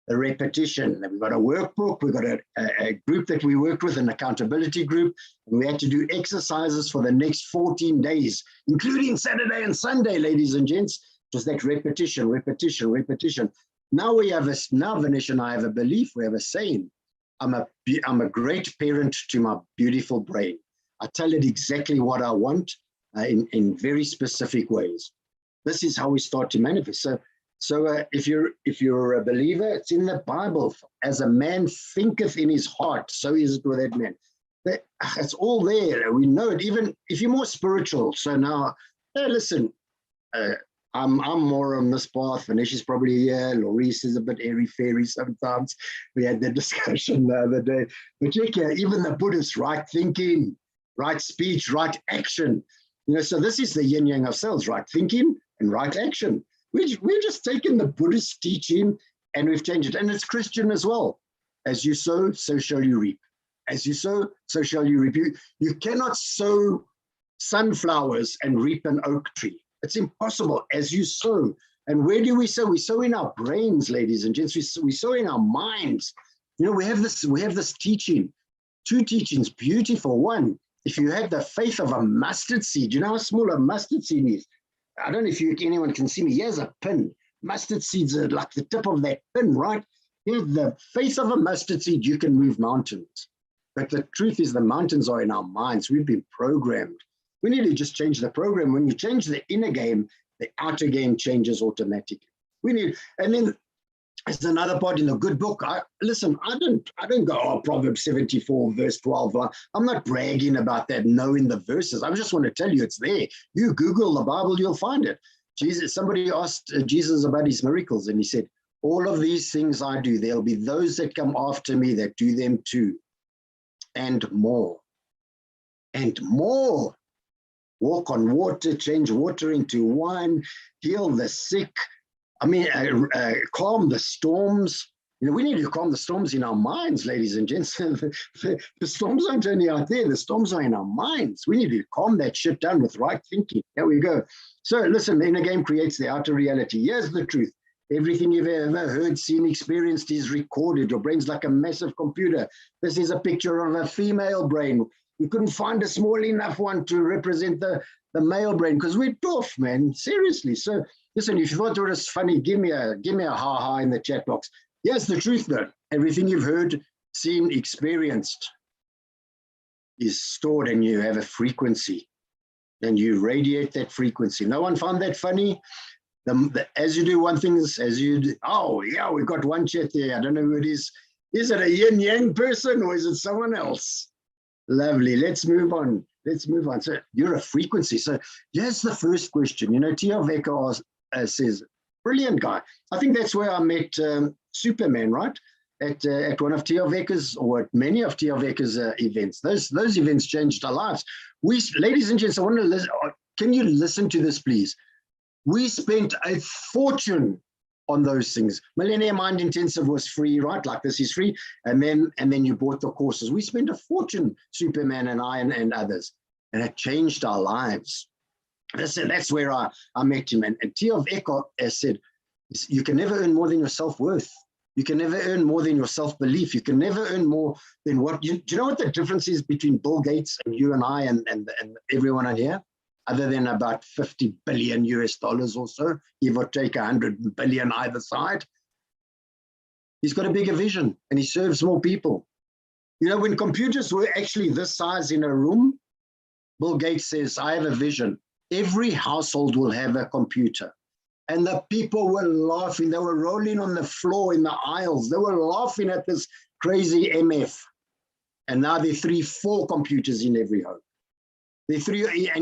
[SPEAKER 3] the repetition. We've got a workbook. We've got a group that we worked with, an accountability group. And we had to do exercises for the next 14 days, including Saturday and Sunday, ladies and gents. It was that repetition. Now Vinesh and I have a belief. We have a saying. I'm a great parent to my beautiful brain. I tell it exactly what I want in very specific ways. This is how we start to manifest. So if you're a believer, it's in the Bible. As a man thinketh in his heart, so is it with that man. It's all there. We know it. Even if you're more spiritual. So now, listen, I'm more on this path. Vinesh is probably here. Laurice is a bit airy-fairy sometimes. We had that discussion the other day. But check here, even the Buddhists, right thinking, right speech, right action. So this is the yin yang of sales, right thinking and right action. We're just taking the Buddhist teaching and we've changed it. And it's Christian as well. As you sow, so shall you reap. As you sow, so shall you reap. You cannot sow sunflowers and reap an oak tree. It's impossible. As you sow. And where do we sow? We sow in our brains, ladies and gents. We sow in our minds. We have this teaching, 2 teachings, beautiful. One, if you have the faith of a mustard seed, you know how small a mustard seed is? I don't know if anyone can see me. Here's a pin. Mustard seeds are like the tip of that pin, right? Here's the faith of a mustard seed. You can move mountains. But the truth is the mountains are in our minds. We've been programmed. We need to just change the program. When you change the inner game, the outer game changes automatically. And then there's another part in the good book. I don't go, oh, Proverbs 74, verse 12. I'm not bragging about that, knowing the verses. I just want to tell you it's there. You Google the Bible, you'll find it. Somebody asked Jesus about his miracles, and he said, all of these things I do, there'll be those that come after me that do them too, and more. And more. Walk on water, change water into wine, heal the sick. Calm the storms. We need to calm the storms in our minds, ladies and gents. The storms aren't only out there, the storms are in our minds. We need to calm that shit down with right thinking. There we go. So listen, the inner game creates the outer reality. Here's the truth. Everything you've ever heard, seen, experienced is recorded. Your brain's like a massive computer. This is a picture of a female brain. We couldn't find a small enough one to represent the male brain because we're tough, man. Seriously. So listen, if you thought it was funny, give me a ha-ha in the chat box. Yes, the truth though. Everything you've heard, seen, experienced is stored, and you have a frequency. And you radiate that frequency. No one found that funny? As you do one thing, oh yeah, we've got one chat there. I don't know who it is. Is it a yin-yang person or is it someone else? Lovely. Let's move on. So you're a frequency. So here's the first question. T.R. Wecker says, brilliant guy. I think that's where I met Superman, right? At one of T.R. Wecker's, or at many of T.R. Wecker's events. Those events changed our lives. Ladies and gents, I want to listen. Can you listen to this, please? We spent a fortune on those things. Millennium Mind Intensive was free, right? Like this is free. And then you bought the courses. We spent a fortune, Superman and I and others. And it changed our lives. That's where I met him. And T.R. Wecker said, you can never earn more than your self-worth. You can never earn more than your self-belief. You can never earn more than what do you know what the difference is between Bill Gates and you and I and everyone on here? Other than about $50 billion or so, give or take 100 billion either side. He's got a bigger vision and he serves more people. When computers were actually this size in a room, Bill Gates says, I have a vision. Every household will have a computer. And the people were laughing. They were rolling on the floor in the aisles. They were laughing at this crazy MF. And now there are 3-4 computers in every home. And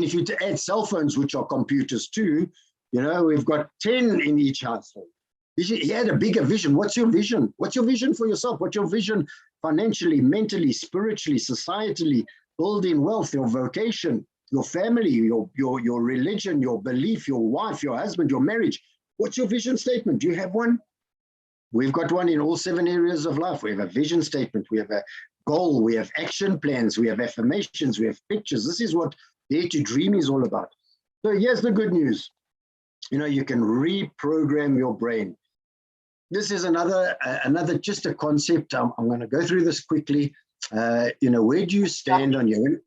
[SPEAKER 3] if you add cell phones, which are computers too, we've got 10 in each household. He had a bigger vision. What's your vision? What's your vision for yourself? What's your vision financially, mentally, spiritually, societally, building wealth, your vocation, your family, your religion, your belief, your wife, your husband, your marriage? What's your vision statement? Do you have one? We've got one in all 7 areas of life. We have a vision statement. We have a goal. We have action plans. We have affirmations. We have pictures. This is what Dare to Dream is all about. So here's the good news. You can reprogram your brain. This is another just a concept. I'm going to go through this quickly. Where do you stand on your?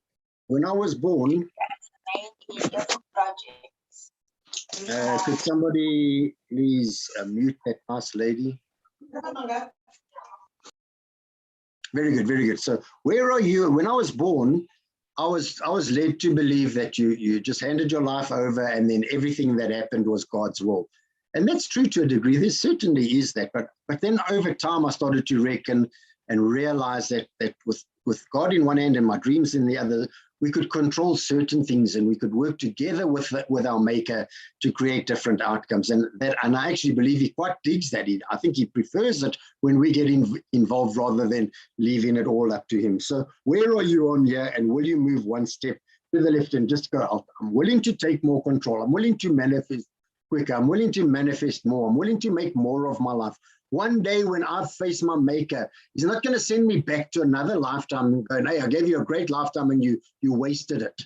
[SPEAKER 3] When I was born, could somebody please mute that nice lady? Very good, very good. So where are you? When I was born, I was led to believe that you just handed your life over and then everything that happened was God's will. And that's true to a degree. There certainly is that. But then over time, I started to reckon and realize that with God in one hand and my dreams in the other, we could control certain things, and we could work together with our maker to create different outcomes. And I actually believe he quite digs that. I think he prefers it when we get involved rather than leaving it all up to him. So where are you on here, and will you move one step to the left and just go, I'm willing to take more control. I'm willing to manifest quicker. I'm willing to manifest more. I'm willing to make more of my life. One day when I face my maker, he's not going to send me back to another lifetime and going, hey, I gave you a great lifetime and you wasted it.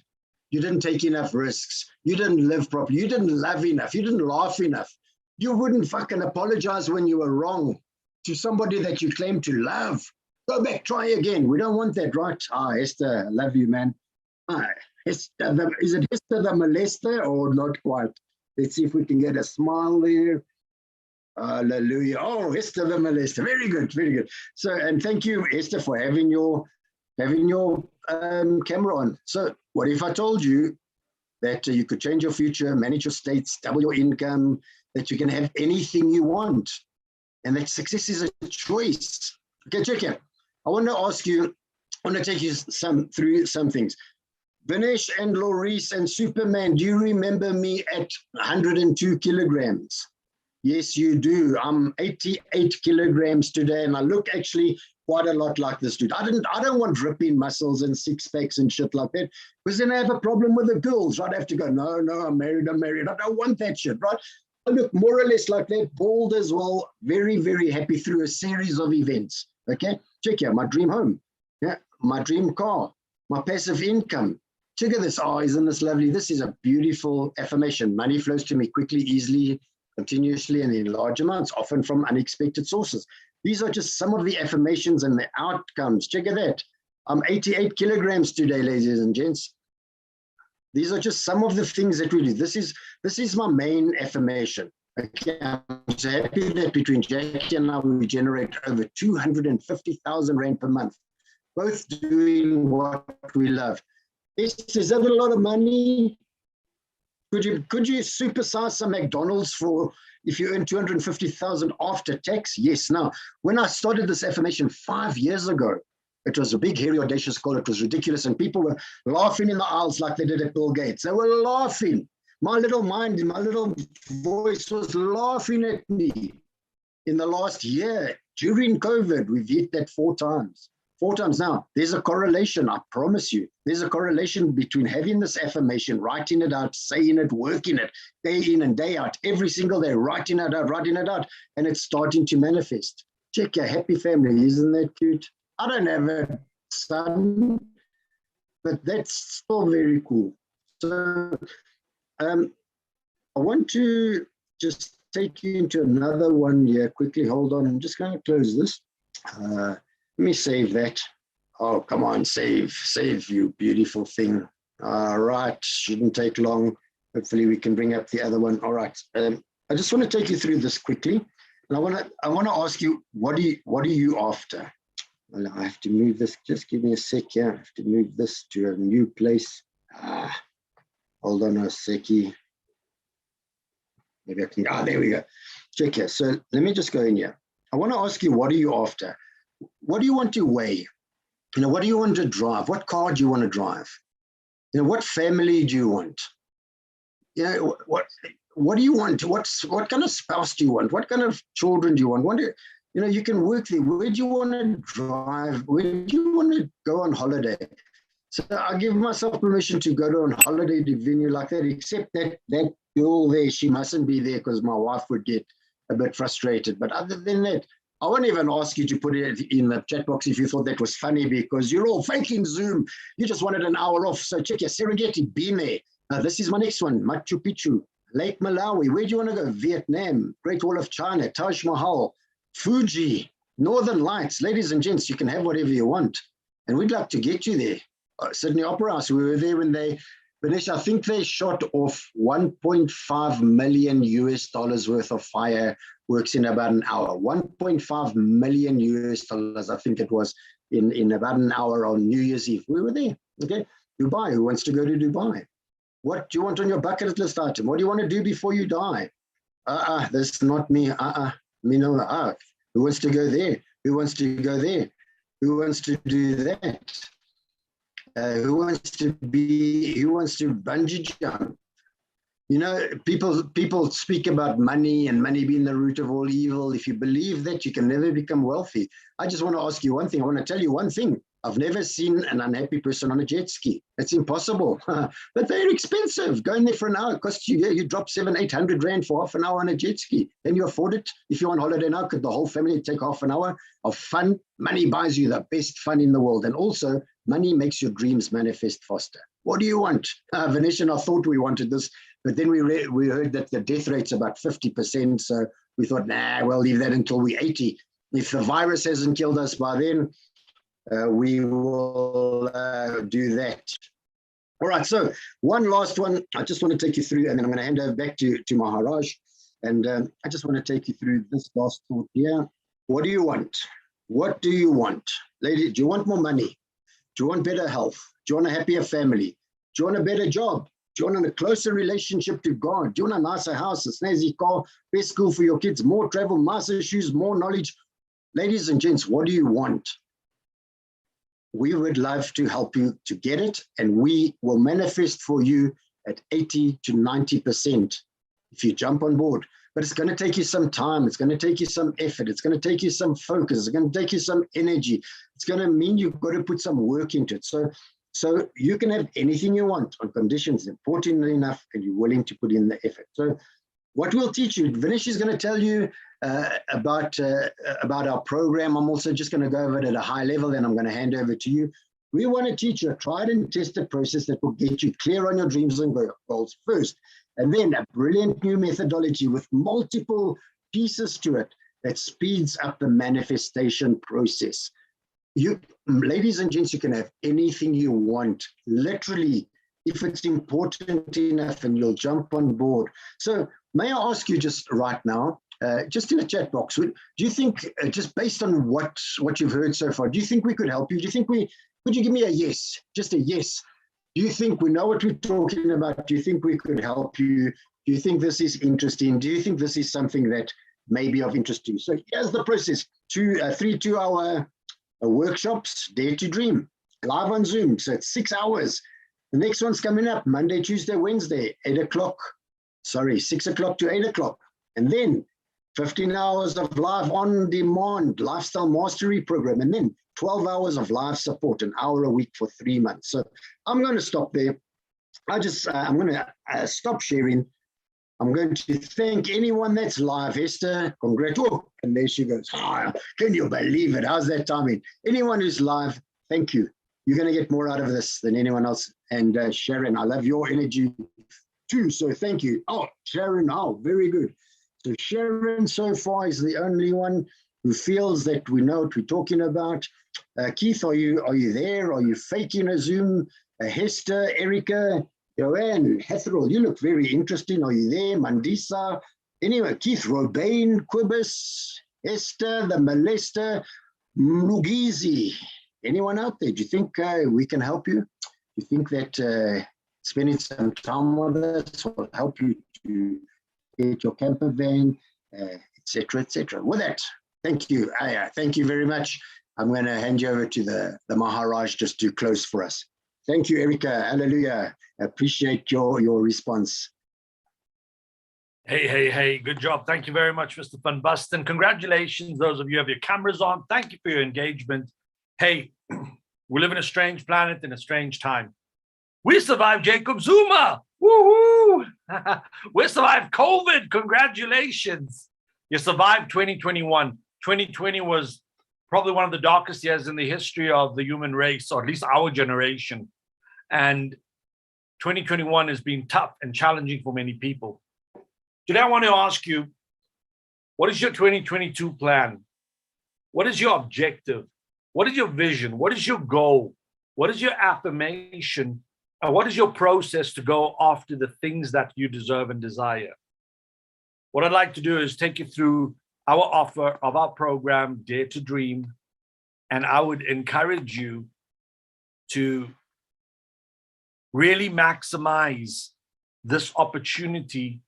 [SPEAKER 3] You didn't take enough risks. You didn't live properly. You didn't love enough. You didn't laugh enough. You wouldn't fucking apologize when you were wrong to somebody that you claim to love. Go back, try again. We don't want that, right? Esther, I love you, man. Is it Esther the molester or not quite? Let's see if we can get a smile there. Hallelujah. Oh, Esther the molester. Very good, very good. So, and thank you, Esther, for having your camera on. So what if I told you that you could change your future, manage your states, double your income, that you can have anything you want, and that success is a choice? Okay, check it. I want to ask you, I want to take you through some things. Vinesh and Laurice and Superman, do you remember me at 102 kilograms? Yes, you do. I'm 88 kilograms today, and I look actually quite a lot like this dude. I don't want ripping muscles and six packs and shit like that, because then I have a problem with the girls, right? I have to go, no, I'm married. I don't want that shit, right? I look more or less like that, bald as well, very, very happy through a series of events, okay? Check here, my dream home, yeah, my dream car, my passive income. Check at this. Oh, isn't this lovely? This is a beautiful affirmation. Money flows to me quickly, easily, continuously, and in large amounts, often from unexpected sources. These are just some of the affirmations and the outcomes. Check at that. I'm 88 kilograms today, ladies and gents. These are just some of the things that we do. This is my main affirmation. Okay, I'm so happy that between Jackie and I, we generate over 250,000 Rand per month, both doing what we love. Is that a lot of money? Could you supersize some McDonald's for if you earn 250,000 after tax? Yes. Now, when I started this affirmation 5 years ago, it was a big, hairy, audacious goal. It was ridiculous, and people were laughing in the aisles like they did at Bill Gates. They were laughing. My little mind, my little voice was laughing at me. In the last year, during COVID, we've hit that 4 times. 4 times now. There's a correlation, I promise you. There's a correlation between having this affirmation, writing it out, saying it, working it, day in and day out, every single day, writing it out, and it's starting to manifest. Check your happy family. Isn't that cute? I don't have a son, but that's still very cool. So I want to just take you into another one here quickly. Hold on. I'm just going to close this. Let me save that. Oh, come on, save, you beautiful thing. All right, shouldn't take long. Hopefully we can bring up the other one. All right, I just want to take you through this quickly. And I want to ask you, what are you after? Well, I have to move this. Just give me a sec here. I have to move this to a new place. Hold on a seckie. Maybe I can, there we go. Check here. So let me just go in here. I want to ask you, what are you after? What do you want to weigh? What do you want to drive? What car do you want to drive? What family do you want? What do you want? What kind of spouse do you want? What kind of children do you want? You can work there. Where do you want to drive? Where do you want to go on holiday? So I give myself permission to go to a holiday to venue like that, except that girl there, she mustn't be there because my wife would get a bit frustrated. But other than that, I won't even ask you to put it in the chat box if you thought that was funny, because you're all faking Zoom. You just wanted an hour off. So check your Serengeti, been there. This is my next one, Machu Picchu, Lake Malawi. Where do you want to go? Vietnam, Great Wall of China, Taj Mahal, Fuji, Northern Lights. Ladies and gents, you can have whatever you want. And we'd like to get you there. Sydney Opera House, we were there when Vanessa, I think they shot off $1.5 million worth of fireworks in about an hour. $1.5 million, I think it was, in about an hour on New Year's Eve. We were there. Okay, Dubai. Who wants to go to Dubai? What do you want on your bucket list item? What do you want to do before you die? This is not me. Me no. Who wants to go there? Who wants to go there? Who wants to do that? Who wants to bungee jump? You know, people speak about money and money being the root of all evil. If you believe that, you can never become wealthy. I just want to ask you one thing. I want to tell you one thing. I've never seen an unhappy person on a jet ski. It's impossible. But they're expensive. Going there for an hour costs you drop 700-800 rand for half an hour on a jet ski. Can you afford it? If you're on holiday now, could the whole family take half an hour of fun? Money buys you the best fun in the world. And also, money makes your dreams manifest faster. What do you want? Vinesh and I thought we wanted this, but then we heard that the death rate's about 50%. So we thought, nah, we'll leave that until we're 80. If the virus hasn't killed us by then, we will do that. All right, so one last one. I just want to take you through, and then I'm going to hand over back to Maharaj. And I just want to take you through this last thought here. What do you want? What do you want? Lady, do you want more money? Do you want better health? Do you want a happier family? Do you want a better job? Do you want a closer relationship to God? Do you want a nicer house, a snazzy car, best school for your kids, more travel, nicer shoes, more knowledge? Ladies and gents, what do you want? We would love to help you to get it, and we will manifest for you at 80 to 90% if you jump on board. But it's going to take you some time. It's going to take you some effort. It's going to take you some focus. It's going to take you some energy. It's going to mean you've got to put some work into it. So you can have anything you want on conditions important enough and you're willing to put in the effort. So what we'll teach you, Vinesh is going to tell you about our program. I'm also just going to go over it at a high level, then I'm going to hand over to you. We want to teach you a tried and tested process that will get you clear on your dreams and goals first, and then a brilliant new methodology with multiple pieces to it that speeds up the manifestation process. You, ladies and gents, you can have anything you want, literally, if it's important enough and you'll jump on board. So may I ask you just right now, just in the chat box, do you think, just based on what you've heard so far, do you think we could help you? Do you think could you give me a yes, just a yes? Do you think we know what we're talking about? Do you think we could help you? Do you think this is interesting? Do you think this is something that may be of interest to you? So here's the process. 3 2-hour workshops, Dare to Dream, live on Zoom. So it's 6 hours. The next one's coming up Monday, Tuesday, Wednesday, 6 o'clock to 8 o'clock. And then 15 hours of live on demand lifestyle mastery program. And then 12 hours of live support, an hour a week for 3 months. So I'm going to stop there. I'm going to stop sharing. I'm going to thank anyone that's live. Esther, congrats. Oh, and there she goes. Oh, can you believe it? How's that timing? Anyone who's live, thank you. You're going to get more out of this than anyone else. And Sharon, I love your energy too. So thank you. Oh, Sharon, oh, very good. So Sharon so far is the only one who feels that we know what we're talking about. Keith, are you there? Are you faking a Zoom? Hester, Erica, Joanne, Hethel, you look very interesting. Are you there? Mandisa. Anyway, Keith, Robane, Quibus, Esther, the Molester, Mugizi. Anyone out there? Do you think we can help you? Do you think that spending some time with us will help you to get your camper van, etc., etc.? With that, thank you. Thank you very much. I'm going to hand you over to the Maharaj just to close for us. Thank you, Erica. Hallelujah. Appreciate your response.
[SPEAKER 2] Hey. Good job. Thank you very much, Mr. Van Basten. Congratulations, those of you who have your cameras on. Thank you for your engagement. Hey, we live in a strange planet in a strange time. We survived Jacob Zuma. Woohoo! We survived COVID. Congratulations. You survived 2021. 2020 was probably one of the darkest years in the history of the human race, or at least our generation. And 2021 has been tough and challenging for many people. Today, I want to ask you, what is your 2022 plan? What is your objective? What is your vision? What is your goal? What is your affirmation? And what is your process to go after the things that you deserve and desire? What I'd like to do is take you through our offer of our program, Dare to Dream. And I would encourage you to really maximize this opportunity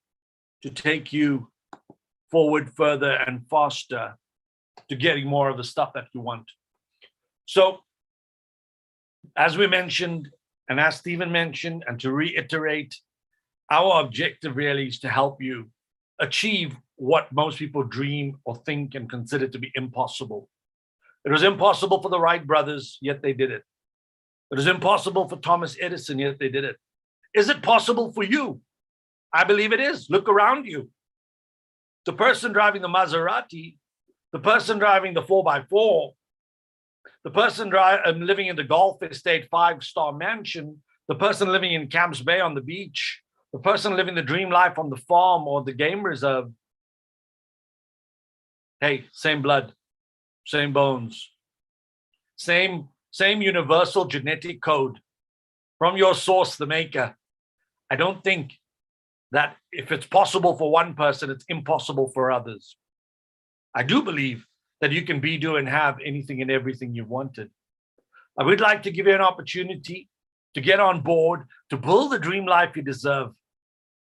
[SPEAKER 2] to take you forward further and faster to getting more of the stuff that you want. So As we mentioned, and as Stephen mentioned, and to reiterate, our objective really is to help you achieve what most people dream or think and consider to be impossible. It was impossible for the Wright brothers, yet they did it. It was impossible for Thomas Edison, yet they did it. Is it possible for you? I believe it is. Look around you. The person driving the Maserati, the person driving the 4x4, the person living in the Golf Estate 5-star mansion, the person living in Camps Bay on the beach, the person living the dream life on the farm or the game reserve. Hey, same blood, same bones, same universal genetic code from your source, the maker. I don't think that if it's possible for one person, it's impossible for others. I do believe that you can be, do, and have anything and everything you've wanted. I would like to give you an opportunity to get on board, to build the dream life you deserve.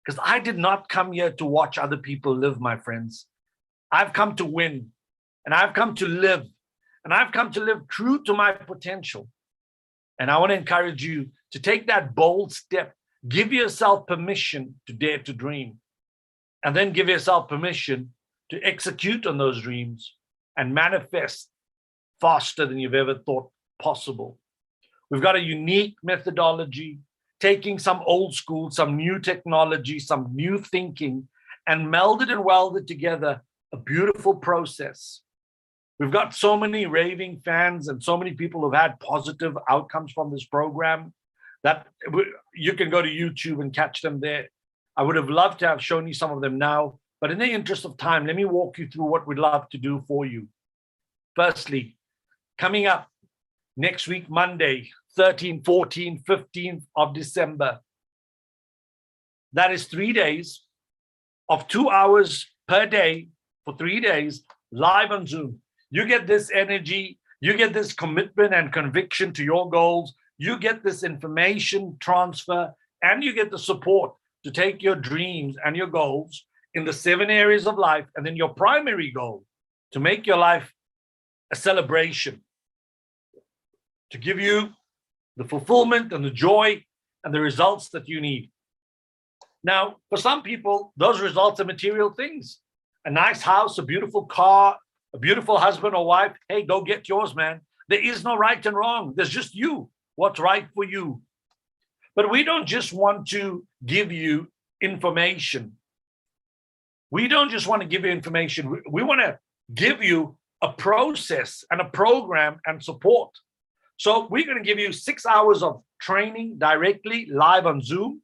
[SPEAKER 2] Because I did not come here to watch other people live, my friends. I've come to win, and I've come to live, and I've come to live true to my potential. And I want to encourage you to take that bold step. Give yourself permission to dare to dream, and then give yourself permission to execute on those dreams and manifest faster than you've ever thought possible. We've got a unique methodology, taking some old school, some new technology, some new thinking, and melded and welded together a beautiful process. We've got so many raving fans and so many people who've had positive outcomes from this program that you can go to YouTube and catch them there. I would have loved to have shown you some of them now, but in the interest of time, let me walk you through what we'd love to do for you. Firstly, coming up next week, Monday, 13th, 14th, 15th of December. That is 3 days of 2 hours per day for 3 days, live on Zoom. You get this energy, you get this commitment and conviction to your goals, you get this information transfer, and you get the support to take your dreams and your goals in the 7 areas of life, and then your primary goal to make your life a celebration, to give you the fulfillment and the joy and the results that you need. Now, for some people, those results are material things. A nice house, a beautiful car, a beautiful husband or wife. Hey, go get yours, man. There is no right and wrong. There's just you, what's right for you. But we don't just want to give you information. We don't just want to give you information. We want to give you a process and a program and support. So we're going to give you 6 hours of training directly live on Zoom.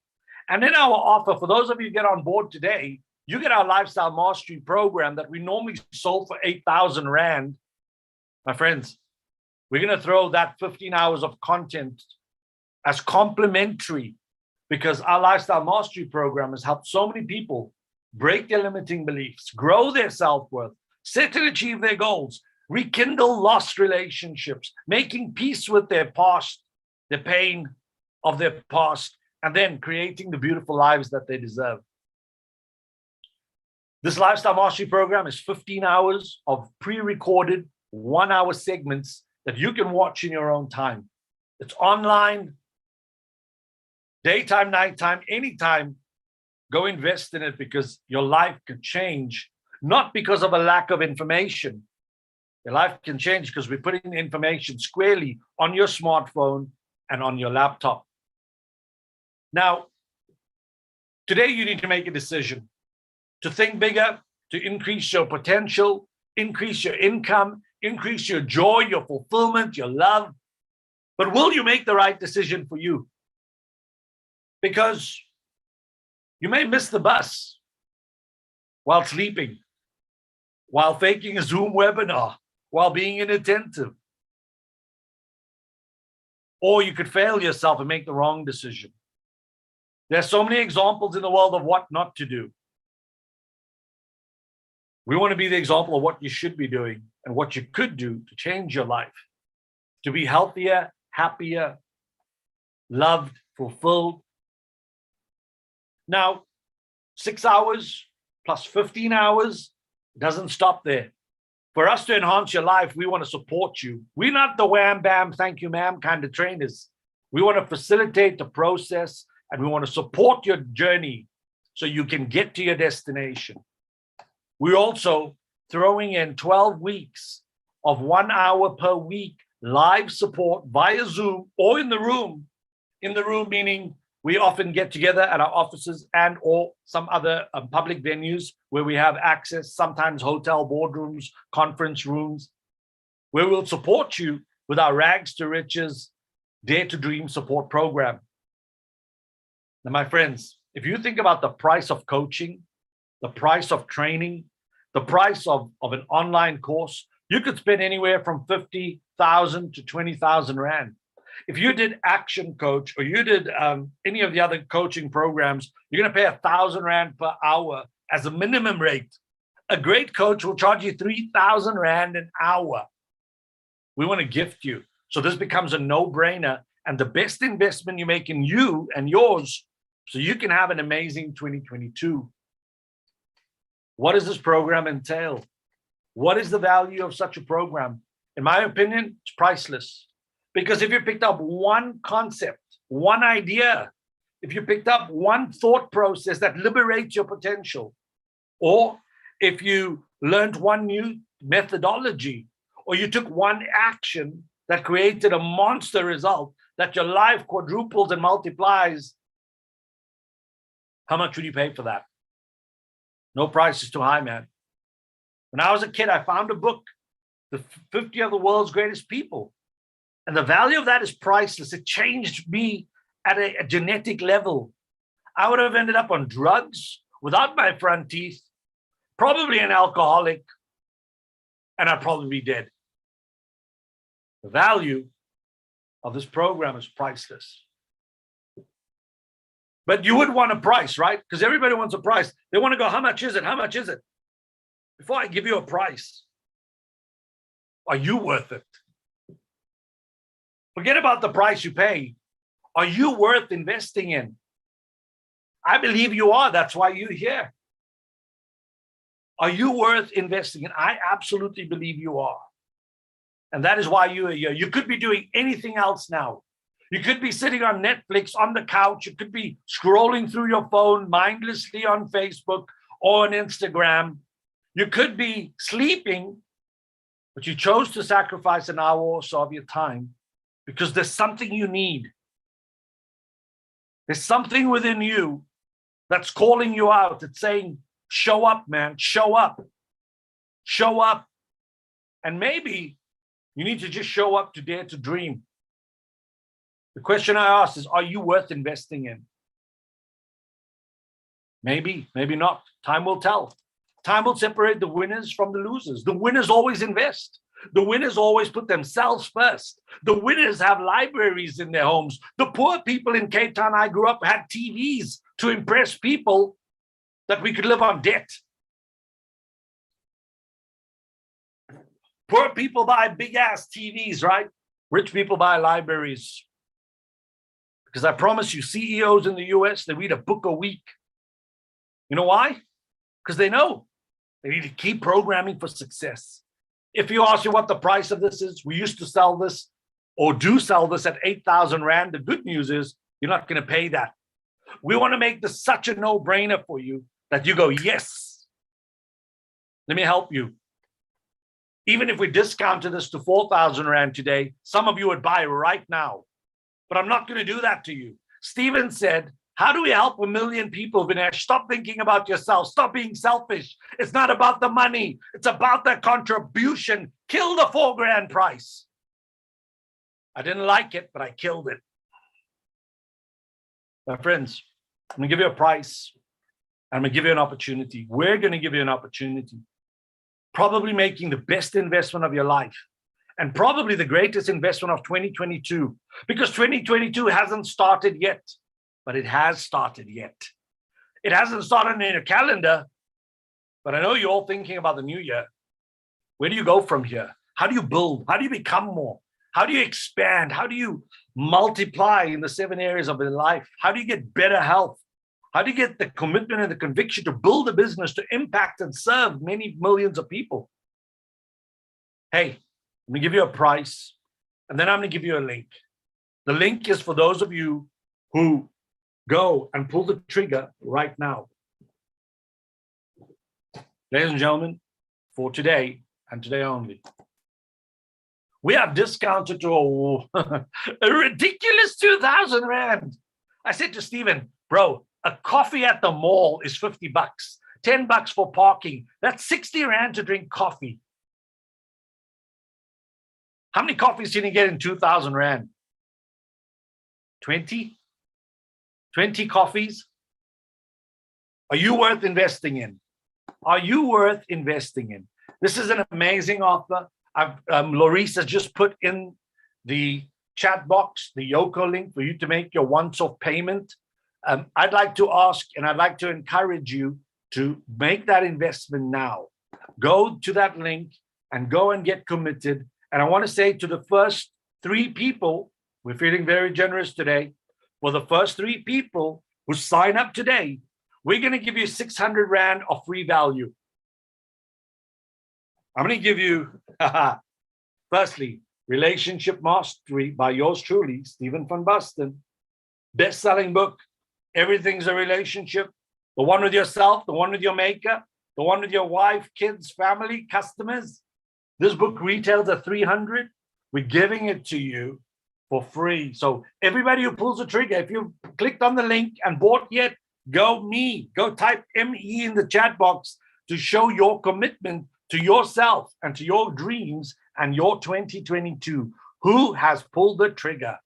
[SPEAKER 2] And then our offer, for those of you who get on board today, you get our Lifestyle Mastery program that we normally sold for 8,000 Rand. My friends, we're going to throw that 15 hours of content as complimentary, because our Lifestyle Mastery program has helped so many people break their limiting beliefs, grow their self-worth, set and achieve their goals, rekindle lost relationships, making peace with their past, the pain of their past, and then creating the beautiful lives that they deserve. This Lifestyle Mastery program is 15 hours of pre-recorded 1-hour segments that you can watch in your own time. It's online, daytime, nighttime, anytime. Go invest in it, because your life could change, not because of a lack of information. Your life can change because we're putting the information squarely on your smartphone and on your laptop. Now, today you need to make a decision to think bigger, to increase your potential, increase your income, increase your joy, your fulfillment, your love. But will you make the right decision for you? Because you may miss the bus while sleeping, while faking a Zoom webinar, while being inattentive. Or you could fail yourself and make the wrong decision. There's so many examples in the world of what not to do. We want to be the example of what you should be doing and what you could do to change your life, to be healthier, happier, loved, fulfilled. Now, 6 hours plus 15 hours doesn't stop there. For us to enhance your life, we want to support you. We're not the wham, bam, thank you, ma'am kind of trainers. We want to facilitate the process and we want to support your journey so you can get to your destination. We're also throwing in 12 weeks of 1 hour per week live support via Zoom or in the room. In the room, meaning we often get together at our offices and or some other public venues where we have access, sometimes hotel boardrooms, conference rooms, where we'll support you with our Rags to Riches Dare to Dream support program. Now, my friends, if you think about the price of coaching, the price of training, the price of an online course, you could spend anywhere from 50,000 to 20,000 Rand. If you did Action Coach or you did any of the other coaching programs, you're going to pay 1,000 Rand per hour as a minimum rate. A great coach will charge you 3,000 Rand an hour. We want to gift you. So this becomes a no-brainer and the best investment you make in you and yours so you can have an amazing 2022. What does this program entail? What is the value of such a program? In my opinion, it's priceless. Because if you picked up one concept, one idea, if you picked up one thought process that liberates your potential, or if you learned one new methodology, or you took one action that created a monster result that your life quadruples and multiplies, how much would you pay for that? No price is too high, man. When I was a kid, I found a book, The 50 of the World's Greatest People. And the value of that is priceless. It changed me at a genetic level. I would have ended up on drugs without my front teeth, probably an alcoholic, and I'd probably be dead. The value of this program is priceless. But you would want a price, right? Because everybody wants a price. They want to go, how much is it? How much is it? Before I give you a price, are you worth it? Forget about the price you pay. Are you worth investing in? I believe you are. That's why you're here. Are you worth investing in? I absolutely believe you are. And that is why you are here. You could be doing anything else now. You could be sitting on Netflix on the couch. You could be scrolling through your phone mindlessly on Facebook or on Instagram. You could be sleeping, but you chose to sacrifice an hour or so of your time because there's something you need. There's something within you that's calling you out. It's saying, show up, man, show up, show up. And maybe you need to just show up to dare to dream. The question I ask is, are you worth investing in? Maybe, maybe not. Time will tell. Time will separate the winners from the losers. The winners always invest. The winners always put themselves first. The winners have libraries in their homes. The poor people in Cape Town I grew up had TVs to impress people that we could live on debt. Poor people buy big ass TVs, right? Rich people buy libraries. Because I promise you, CEOs in the US, they read a book a week. You know why? Because they know they need to keep programming for success. If you ask me what the price of this is, we used to sell this or do sell this at 8,000 Rand. The good news is you're not going to pay that. We want to make this such a no-brainer for you that you go, yes, let me help you. Even if we discounted this to 4,000 Rand today, some of you would buy right now. But I'm not going to do that to you. Stephen said, how do we help 1 million people, Vinesh? Stop thinking about yourself. Stop being selfish. It's not about the money. It's about the contribution. Kill the $4,000 price. I didn't like it, but I killed it. My friends, I'm going to give you a price. I'm going to give you an opportunity. We're going to give you an opportunity. Probably making the best investment of your life. And probably the greatest investment of 2022. Because 2022 hasn't started yet. But it has started yet. It hasn't started in your calendar, but I know you're all thinking about the new year. Where do you go from here? How do you build? How do you become more? How do you expand? How do you multiply in the 7 areas of your life? How do you get better health? How do you get the commitment and the conviction to build a business, to impact and serve many millions of people? hey, I'm going to give you a price, and then I'm going to give you a link. The link is for those of you who go and pull the trigger right now. Ladies and gentlemen, for today and today only, we have discounted to a ridiculous 2,000 Rand. I said to Stephen, bro, a coffee at the mall is 50 bucks, 10 bucks for parking. That's 60 Rand to drink coffee. How many coffees can you get in 2,000 Rand? 20? 20 coffees? Are you worth investing in? Are you worth investing in? This is an amazing offer. Lorice has just put in the chat box the Yoco link for you to make your once-off payment. I'd like to ask, and I'd like to encourage you to make that investment now. Go to that link and go and get committed. And I want to say to the first 3 people, we're feeling very generous today. For the first 3 people who sign up today, we're going to give you 600 Rand of free value. I'm going to give you, firstly, Relationship Mastery by yours truly, Stephen van Basten. Best-selling book. Everything's a relationship. The one with yourself, the one with your maker, the one with your wife, kids, family, customers. This book retails at 300. We're giving it to you for free. So everybody who pulls the trigger, if you've clicked on the link and bought yet, go type ME in the chat box to show your commitment to yourself and to your dreams and your 2022. Who has pulled the trigger?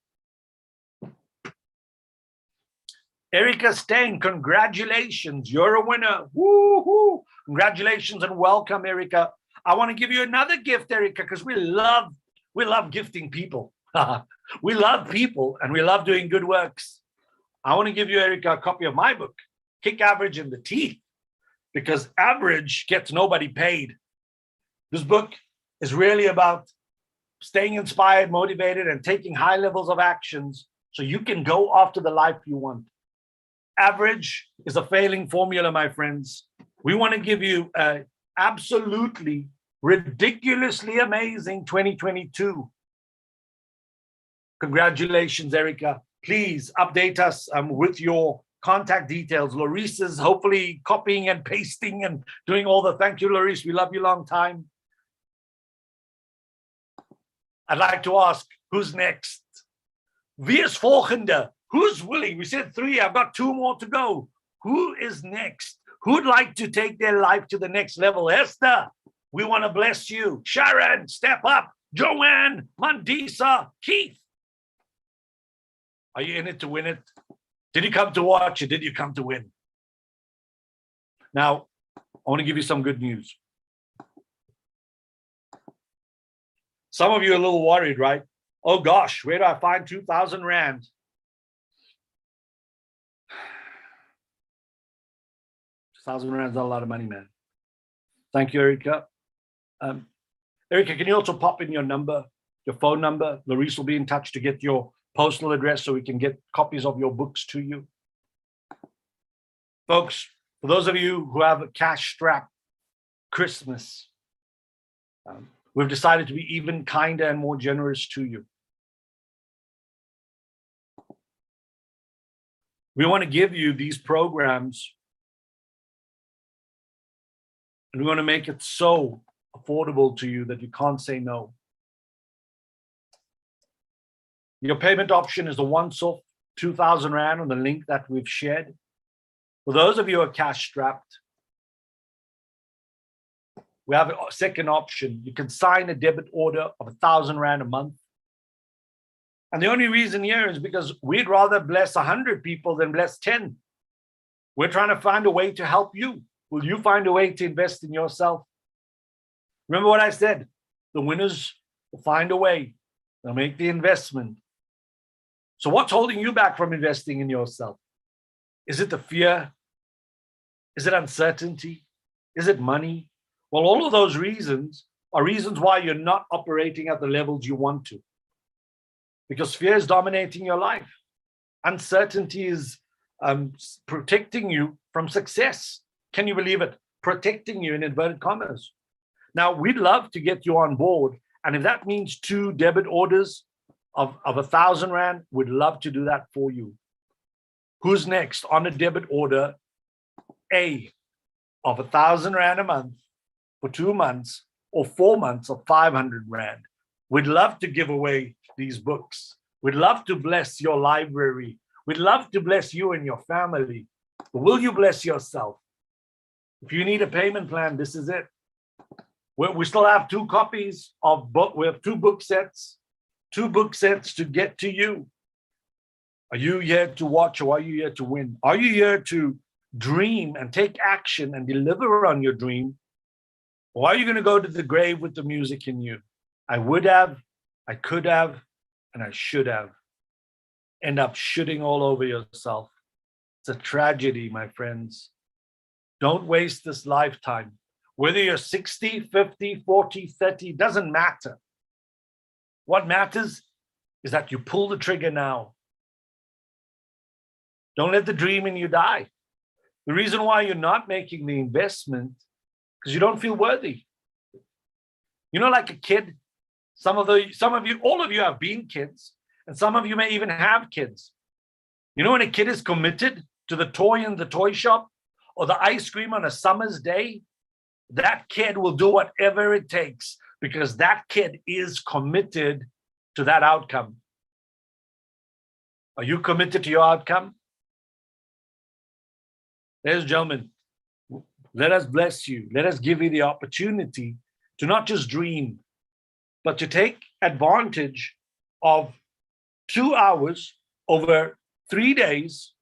[SPEAKER 2] Erica Stein, congratulations. You're a winner. Woo-hoo. Congratulations and welcome, Erica. I want to give you another gift, Erica, because we love gifting people. We love people and we love doing good works. I want to give you, Erica, a copy of my book, Kick Average in the Teeth, because average gets nobody paid. This book is really about staying inspired, motivated, and taking high levels of actions so you can go after the life you want. Average is a failing formula, my friends. We want to give you a absolutely ridiculously amazing 2022. Congratulations, Erica. Please update us with your contact details. Lorice is hopefully copying and pasting and doing all the thank you, Lorice. We love you long time. I'd like to ask, who's next? Wie is volgende? Who's willing? We said 3. I've got 2 more to go. Who is next? Who'd like to take their life to the next level? Esther, we want to bless you. Sharon, step up. Joanne, Mandisa, Keith. Are you in it to win it? Did you come to watch or did you come to win? Now, I want to give you some good news. Some of you are a little worried, right? Oh gosh, where do I find 2,000 Rand? 2,000 Rand is not a lot of money, man. Thank you, Erica. Erica, can you also pop in your number, your phone number? Lorice will be in touch to get your postal address so we can get copies of your books to you. Folks, for those of you who have a cash-strapped Christmas, we've decided to be even kinder and more generous to you. We want to give you these programs, and we want to make it so affordable to you that you can't say no. Your payment option is the once-off 2,000 Rand on the link that we've shared. For those of you who are cash-strapped, we have a second option. You can sign a debit order of 1,000 Rand a month. And the only reason here is because we'd rather bless 100 people than bless 10. We're trying to find a way to help you. Will you find a way to invest in yourself? Remember what I said? The winners will find a way. They'll make the investment. So what's holding you back from investing in yourself? Is it the fear? Is it uncertainty? Is it money? Well, all of those reasons are reasons why you're not operating at the levels you want to. Because fear is dominating your life. Uncertainty is protecting you from success. Can you believe it? Protecting you in inverted commas. Now, we'd love to get you on board. And if that means 2 debit orders of 1,000 Rand, we'd love to do that for you. Who's next on a debit order A of 1,000 Rand a month for 2 months or 4 months of 500 Rand? We'd love to give away these books. We'd love to bless your library. We'd love to bless you and your family. But will you bless yourself? If you need a payment plan, this is it. We still have 2 copies of book. We have 2 book sets, 2 book sets to get to you. Are you here to watch, or are you here to win? Are you here to dream and take action and deliver on your dream? Or are you going to go to the grave with the music in you? I would have, I could have, and I should have. End up shitting all over yourself. It's a tragedy, my friends. Don't waste this lifetime. Whether you're 60, 50, 40, 30, doesn't matter. What matters is that you pull the trigger now. Don't let the dream in you die. The reason why you're not making the investment, because you don't feel worthy. You know, like a kid, some of you, all of you have been kids, and some of you may even have kids. You know, when a kid is committed to the toy in the toy shop or the ice cream on a summer's day, that kid will do whatever it takes because that kid is committed to that outcome. Are you committed to your outcome? Ladies and gentlemen, let us bless you. Let us give you the opportunity to not just dream, but to take advantage of 2 hours over 3 days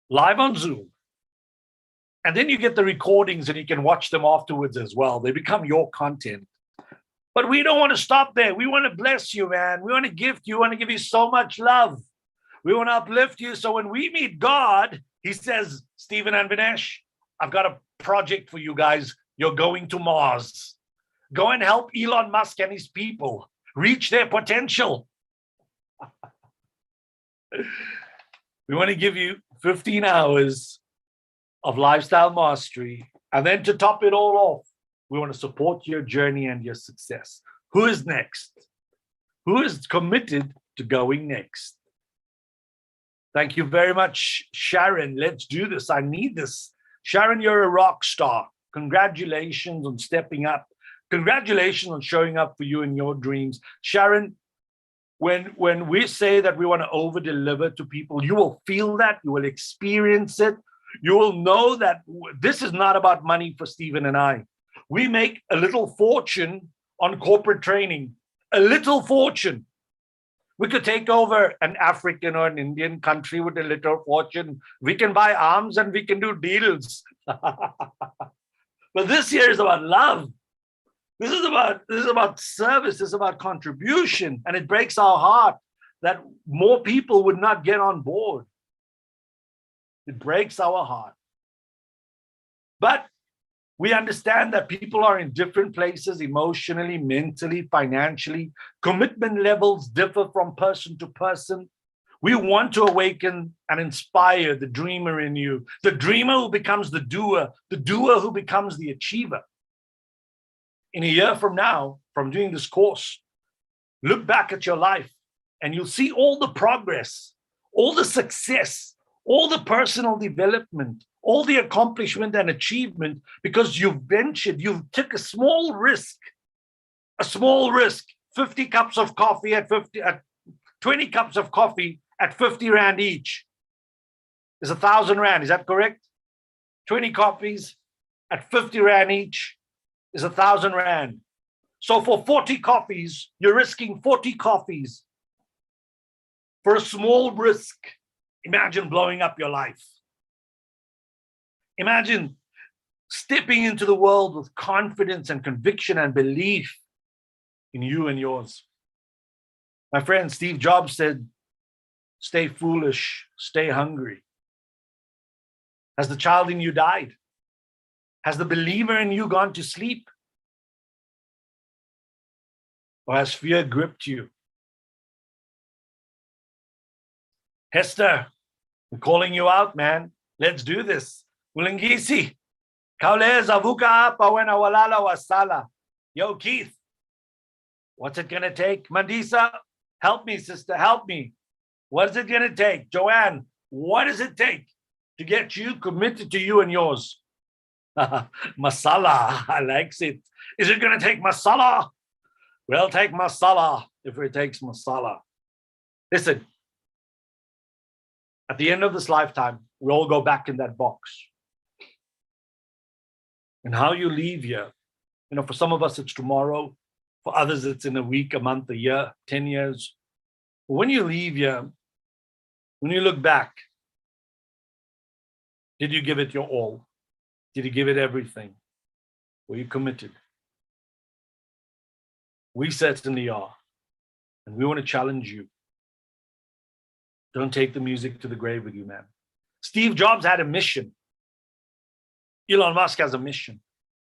[SPEAKER 2] live on Zoom. And then you get the recordings and you can watch them afterwards as well. They become your content. But we don't want to stop there. We want to bless you, man. We want to gift you. We want to give you so much love. We want to uplift you. So when we meet God, he says, Stephen and Vinesh, I've got a project for you guys. You're going to Mars. Go and help Elon Musk and his people reach their potential. We want to give you 15 hours of lifestyle mastery. And then to top it all off, we want to support your journey and your success. Who is next? Who is committed to going next? Thank you very much, Sharon. Let's do this. I need this. Sharon, you're a rock star. Congratulations on stepping up. Congratulations on showing up for you and your dreams. Sharon, when we say that we want to over-deliver to people, you will feel that. You will experience it. You will know that this is not about money for Stephen and I. We make a little fortune on corporate training, a little fortune. We could take over an African or an Indian country with a little fortune. We can buy arms and we can do deals. But this year is about love. This is about service. This is about contribution. And it breaks our heart that more people would not get on board. It breaks our heart. But we understand that people are in different places emotionally, mentally, financially. Commitment levels differ from person to person. We want to awaken and inspire the dreamer in you, the dreamer who becomes the doer who becomes the achiever. In a year from now, from doing this course, look back at your life and you'll see all the progress, all the success, all the personal development, all the accomplishment and achievement, because you've ventured, you took a small risk, 50 cups of coffee at 20 cups of coffee at 50 Rand each is 1,000 Rand. Is that correct? 20 coffees at 50 Rand each is 1,000 Rand. So for 40 coffees, you're risking 40 coffees for a small risk. Imagine blowing up your life. Imagine stepping into the world with confidence and conviction and belief in you and yours. My friend Steve Jobs said, stay foolish, stay hungry. Has the child in you died? Has the believer in you gone to sleep? Or has fear gripped you? Hester, I'm calling you out, man. Let's do this. Ulingisi, Kaule zavuka apa wena walala wasala. Yo, Keith, what's it gonna take? Mandisa, help me, sister, help me. What is it gonna take? Joanne, what does it take to get you committed to you and yours? Masala, I like it. Is it gonna take masala? We'll take masala if it takes masala. Listen, at the end of this lifetime, we all go back in that box. And how you leave here, for some of us, it's tomorrow. For others, it's in a week, a month, a year, 10 years. But when you leave here, when you look back, did you give it your all? Did you give it everything? Were you committed? We certainly are. And we want to challenge you. Don't take the music to the grave with you, man. Steve Jobs had a mission. Elon Musk has a mission.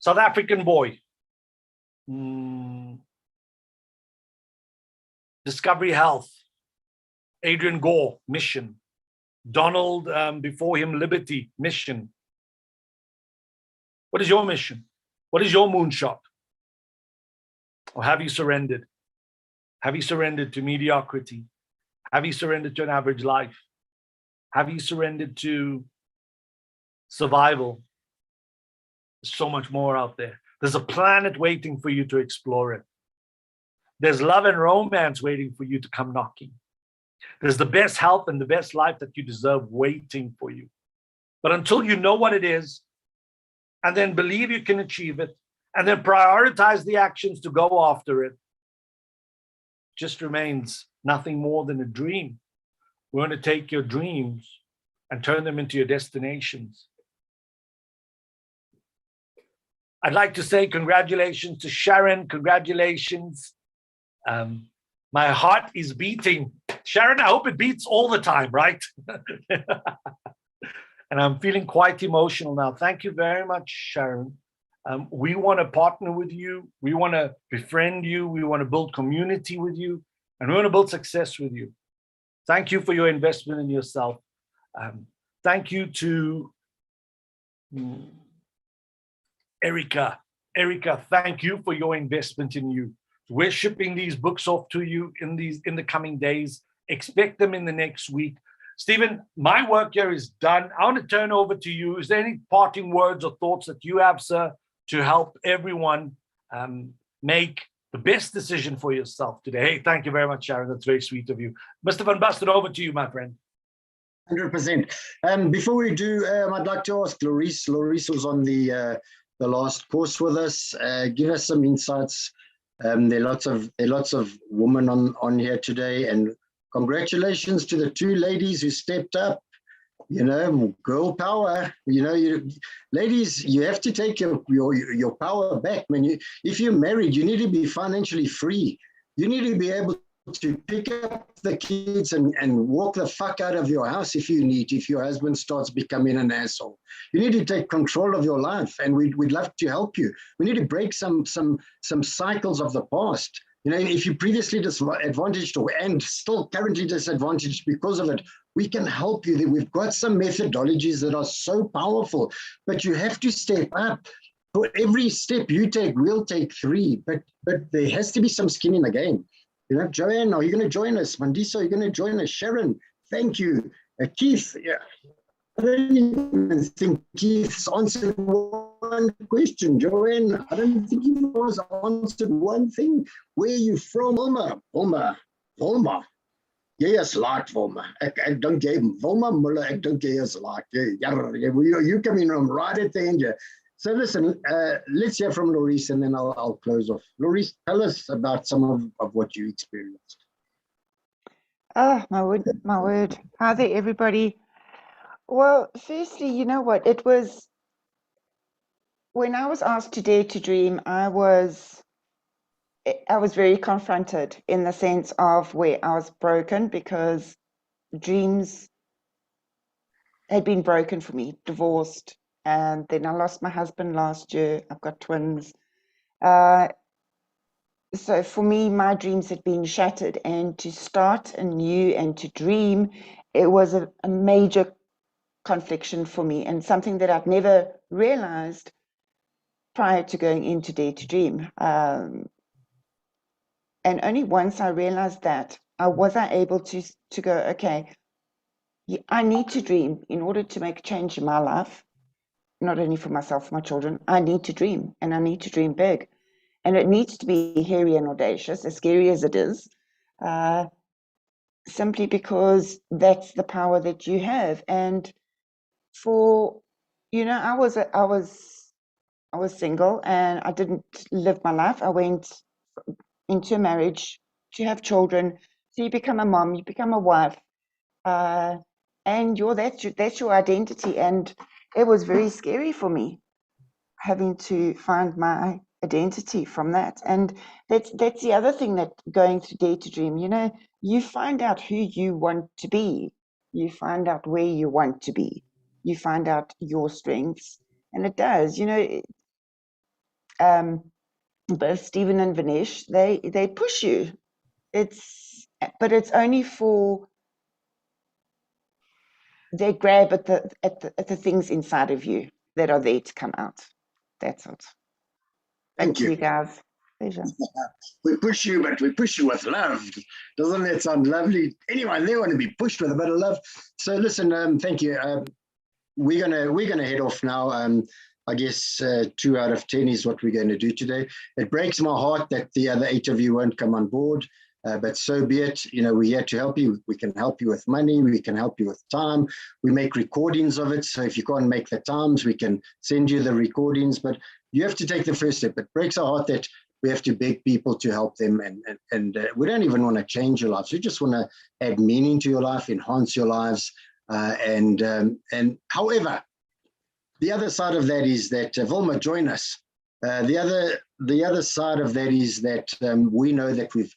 [SPEAKER 2] South African boy. Discovery Health. Adrian Gore, mission. Donald, before him, Liberty, mission. What is your mission? What is your moonshot? Or have you surrendered? Have you surrendered to mediocrity? Have you surrendered to an average life? Have you surrendered to survival? There's so much more out there. There's a planet waiting for you to explore it. There's love and romance waiting for you to come knocking. There's the best health and the best life that you deserve waiting for you. But until you know what it is, and then believe you can achieve it, and then prioritize the actions to go after it, just remains nothing more than a dream. We're going to take your dreams and turn them into your destinations. I'd like to say congratulations to Sharon. Congratulations. My heart is beating. Sharon, I hope it beats all the time, right? And I'm feeling quite emotional now. Thank you very much, Sharon. We want to partner with you. We want to befriend you. We want to build community with you. And we want to build success with you. Thank you for your investment in yourself. Thank you to Erica. Erica, thank you for your investment in you. We're shipping these books off to you in the coming days. Expect them in the next week. Stephen, my work here is done. I want to turn over to you. Is there any parting words or thoughts that you have, sir, to help everyone make the best decision for yourself today? Hey, thank you very much, Sharon. That's very sweet of you. Mr. Van Basten, over to you, my friend.
[SPEAKER 3] 100%. Before we do, I'd like to ask Lorice. Lorice was on the last course with us. Give us some insights. There are lots of women on here today, and congratulations to the two ladies who stepped up. Girl power. Ladies, you have to take your power back. If you're married, you need to be financially free. You need to be able to pick up the kids and walk the fuck out of your house if your husband starts becoming an asshole. You need to take control of your life, and we'd love to help you. We need to break some cycles of the past. If you're previously disadvantaged and still currently disadvantaged because of it, we can help you. We've got some methodologies that are so powerful, but you have to step up. For every step you take, we'll take 3, but there has to be some skin in the game. Joanne, are you going to join us? Mandisa, are you going to join us? Sharon, thank you. Keith, I don't even think Keith's answered one question. Joanne, I don't think he was answered one thing. Where are you from? Wilma. Yes, laat Wilma. Ek dink jy Wilma Muller, ek dink jy is laat. You coming from right at the end. So listen, let's hear from Lorice, and then I'll close off. Lorice, tell us about some of what you experienced.
[SPEAKER 4] Oh, my word. Hi there, everybody. Well, firstly, you know what? It was when I was asked to dare to dream, I was very confronted in the sense of where I was broken, because dreams had been broken for me, divorced. And then I lost my husband last year. I've got twins. So for me, my dreams had been shattered. And to start anew and to dream, it was a major confliction for me, and something that I'd never realized prior to going into Dare to Dream. And only once I realized that, was I able to go, okay, I need to dream in order to make a change in my life, not only for myself, my children. I need to dream, and I need to dream big. And it needs to be hairy and audacious, as scary as it is, simply because that's the power that you have. And for, I was single and I didn't live my life. I went into a marriage to have children. So you become a mom, you become a wife, and that's your identity. And it was very scary for me, having to find my identity from that. And that's the other thing, that going through Dare to Dream, you find out who you want to be, you find out where you want to be, you find out your strengths. And it does, both Stephen and Vinesh, they push you. But it's only for, they grab at the things inside of you that are there to come out. That's it.
[SPEAKER 3] Thank you.
[SPEAKER 4] Guys. Pleasure.
[SPEAKER 3] We push you, but we push you with love. Doesn't that sound lovely? Anyway, they want to be pushed with a bit of love. So listen, thank you. We're gonna head off now. I guess 2 out of 10 is what we're going to do today. It breaks my heart that the other 8 of you won't come on board, but so be it. We're here to help you. We can help you with money. We can help you with time. We make recordings of it. So if you can't make the times, we can send you the recordings, but you have to take the first step. It breaks our heart that we have to beg people to help them. And we don't even want to change your lives. We just want to add meaning to your life, enhance your lives. And however, the other side of that is that, Vilma, join us. The other side of that is that we know that we've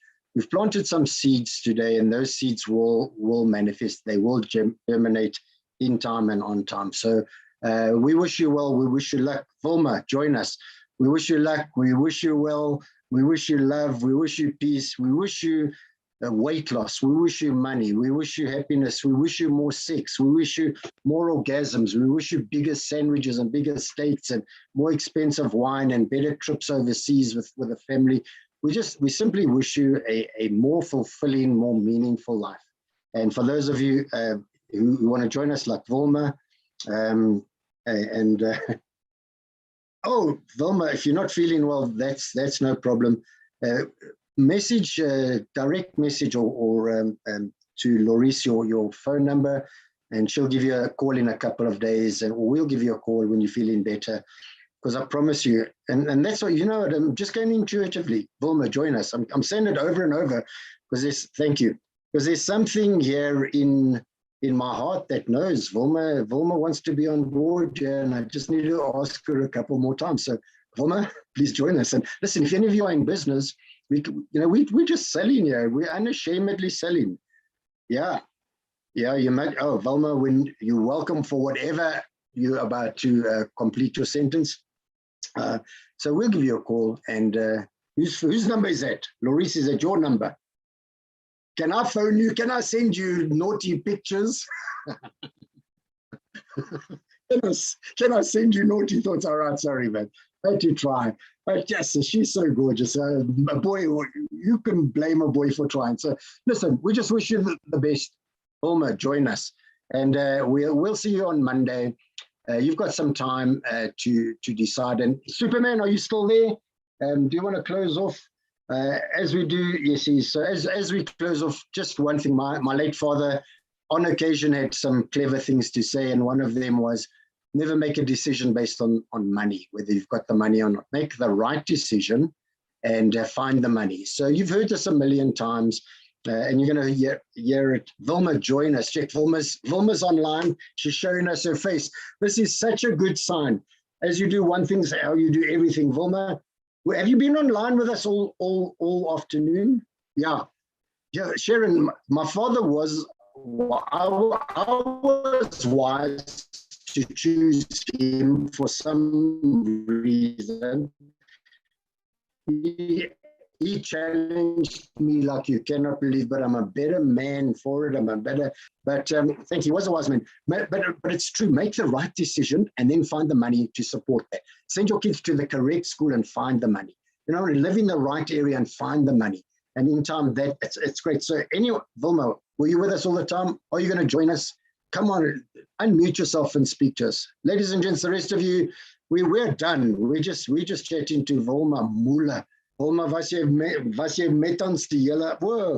[SPEAKER 3] planted some seeds today, and those seeds will manifest. They will germinate in time and on time. So we wish you well. We wish you luck. Vilma, join us. We wish you luck. We wish you well. We wish you love. We wish you peace. We wish you weight loss. We wish you money. We wish you happiness. We wish you more sex. We wish you more orgasms. We wish you bigger sandwiches and bigger steaks and more expensive wine and better trips overseas with a family. We simply wish you a more fulfilling, more meaningful life. And for those of you who want to join us, like Vilma, oh, Vilma, if you're not feeling well, that's no problem. Direct message or to Laurice your phone number, and she'll give you a call in a couple of days, or we'll give you a call when you're feeling better. Because I promise you, and that's what, I'm just going intuitively. Vilma, join us. I'm saying it over and over because thank you. Because there's something here in my heart that knows Vilma wants to be on board, and I just need to ask her a couple more times. So Vilma, please join us. And listen, if any of you are in business, we're just selling here. We're unashamedly selling. Yeah, you might. Oh, Vilma, when you're welcome for whatever you're about to complete your sentence. So we'll give you a call. And whose number is that? Laurice, is that your number? Can I phone you? Can I send you naughty pictures? Can I send you naughty thoughts? All right, sorry, man. I had to try. But yes, she's so gorgeous. A boy, you can blame a boy for trying. So listen, we just wish you the best. Vilma, join us. And we'll see you on Monday. You've got some time to decide. And Superman, are you still there? Do you want to close off? As we do, yes, so as we close off, just one thing. My late father, on occasion, had some clever things to say, and one of them was, never make a decision based on money, whether you've got the money or not. Make the right decision and find the money. So you've heard this a million times, and you're going to hear it. Vilma, join us. Check Vilma's online. She's showing us her face. This is such a good sign. As you do one thing, how you do everything. Vilma, have you been online with us all afternoon? Yeah, Sharon, my father was, I was wise to choose him for some reason. He challenged me like you cannot believe, but I'm a better man for it. I'm a better, but thank you. He was a wise man. But it's true. Make the right decision and then find the money to support that. Send your kids to the correct school and find the money. Live in the right area and find the money. And in time, it's great. So anyway, Vilma, were you with us all the time? Are you going to join us? Come on, unmute yourself and speak to us. Ladies and gents, the rest of you, we're done. We're just chatting to Vilma Müller. Vilma, was jy met ons die hele... Whoa,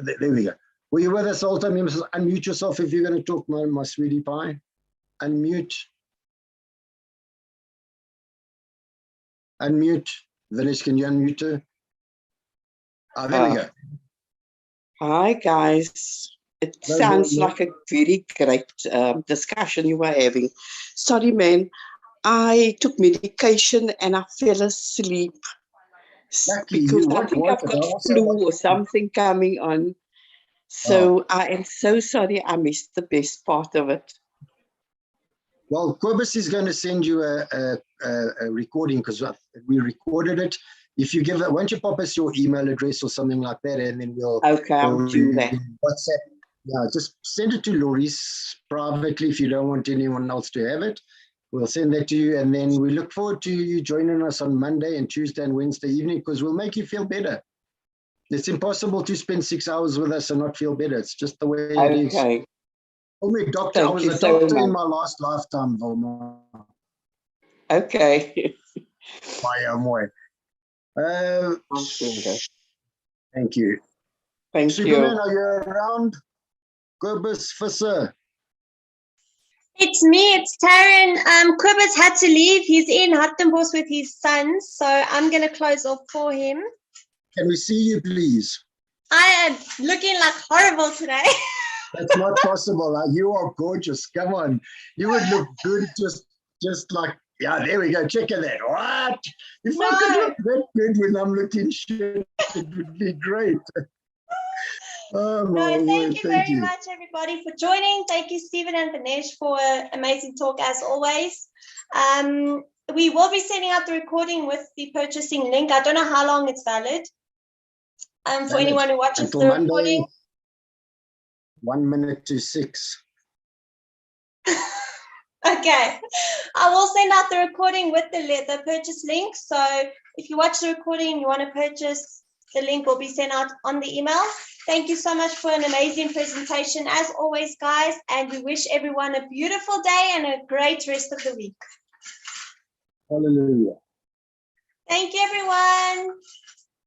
[SPEAKER 3] there we go. Were you with us all the time? You must unmute yourself if you're going to talk, my sweetie pie. Unmute. Unmute. Venice, can you unmute her? There we go.
[SPEAKER 5] Hi, guys. It sounds like a very great discussion you were having. Sorry, man. I took medication and I fell asleep.
[SPEAKER 3] Lucky
[SPEAKER 5] because
[SPEAKER 3] you.
[SPEAKER 5] I think I've got flu or something coming on. So I am so sorry I missed the best part of it.
[SPEAKER 3] Well, Kobus is going to send you a recording because we recorded it. If you give it, why don't you pop us your email address or something like that, and then we'll...
[SPEAKER 5] Okay, I'll do that.
[SPEAKER 3] WhatsApp. Yeah, just send it to Loris privately if you don't want anyone else to have it. We'll send that to you, and then we look forward to you joining us on Monday and Tuesday and Wednesday evening because we'll make you feel better. It's impossible to spend 6 hours with us and not feel better. It's just the way it is.
[SPEAKER 5] Okay.
[SPEAKER 3] Oh, my doctor, I was a doctor in my last lifetime, Vilma.
[SPEAKER 5] Okay.
[SPEAKER 3] Mooi. Thank you.
[SPEAKER 5] Thank
[SPEAKER 3] Superman,
[SPEAKER 5] you.
[SPEAKER 3] are you around? Kobus Visser.
[SPEAKER 6] It's me, it's Taryn. Kobus had to leave. He's in Hartenbos with his sons, so I'm going to close off for him.
[SPEAKER 3] Can we see you, please?
[SPEAKER 6] I am looking like horrible today.
[SPEAKER 3] That's not possible. You are gorgeous. Come on. You would look good just like, yeah, there we go. Check it out. What? If I could look that good when I'm looking shit, it would be great. Oh,
[SPEAKER 6] no, thank you very much, everybody, for joining. Thank you, Stephen and Vinesh, for an amazing talk, as always. We will be sending out the recording with the purchasing link. I don't know how long it's valid. For anyone who watches the recording.
[SPEAKER 3] 1 minute to 6.
[SPEAKER 6] Okay, I will send out the recording with the purchase link. So if you watch the recording and you want to purchase, the link will be sent out on the email. Thank you so much for an amazing presentation, as always, guys. And we wish everyone a beautiful day and a great rest of the week.
[SPEAKER 3] Hallelujah.
[SPEAKER 6] Thank you, everyone.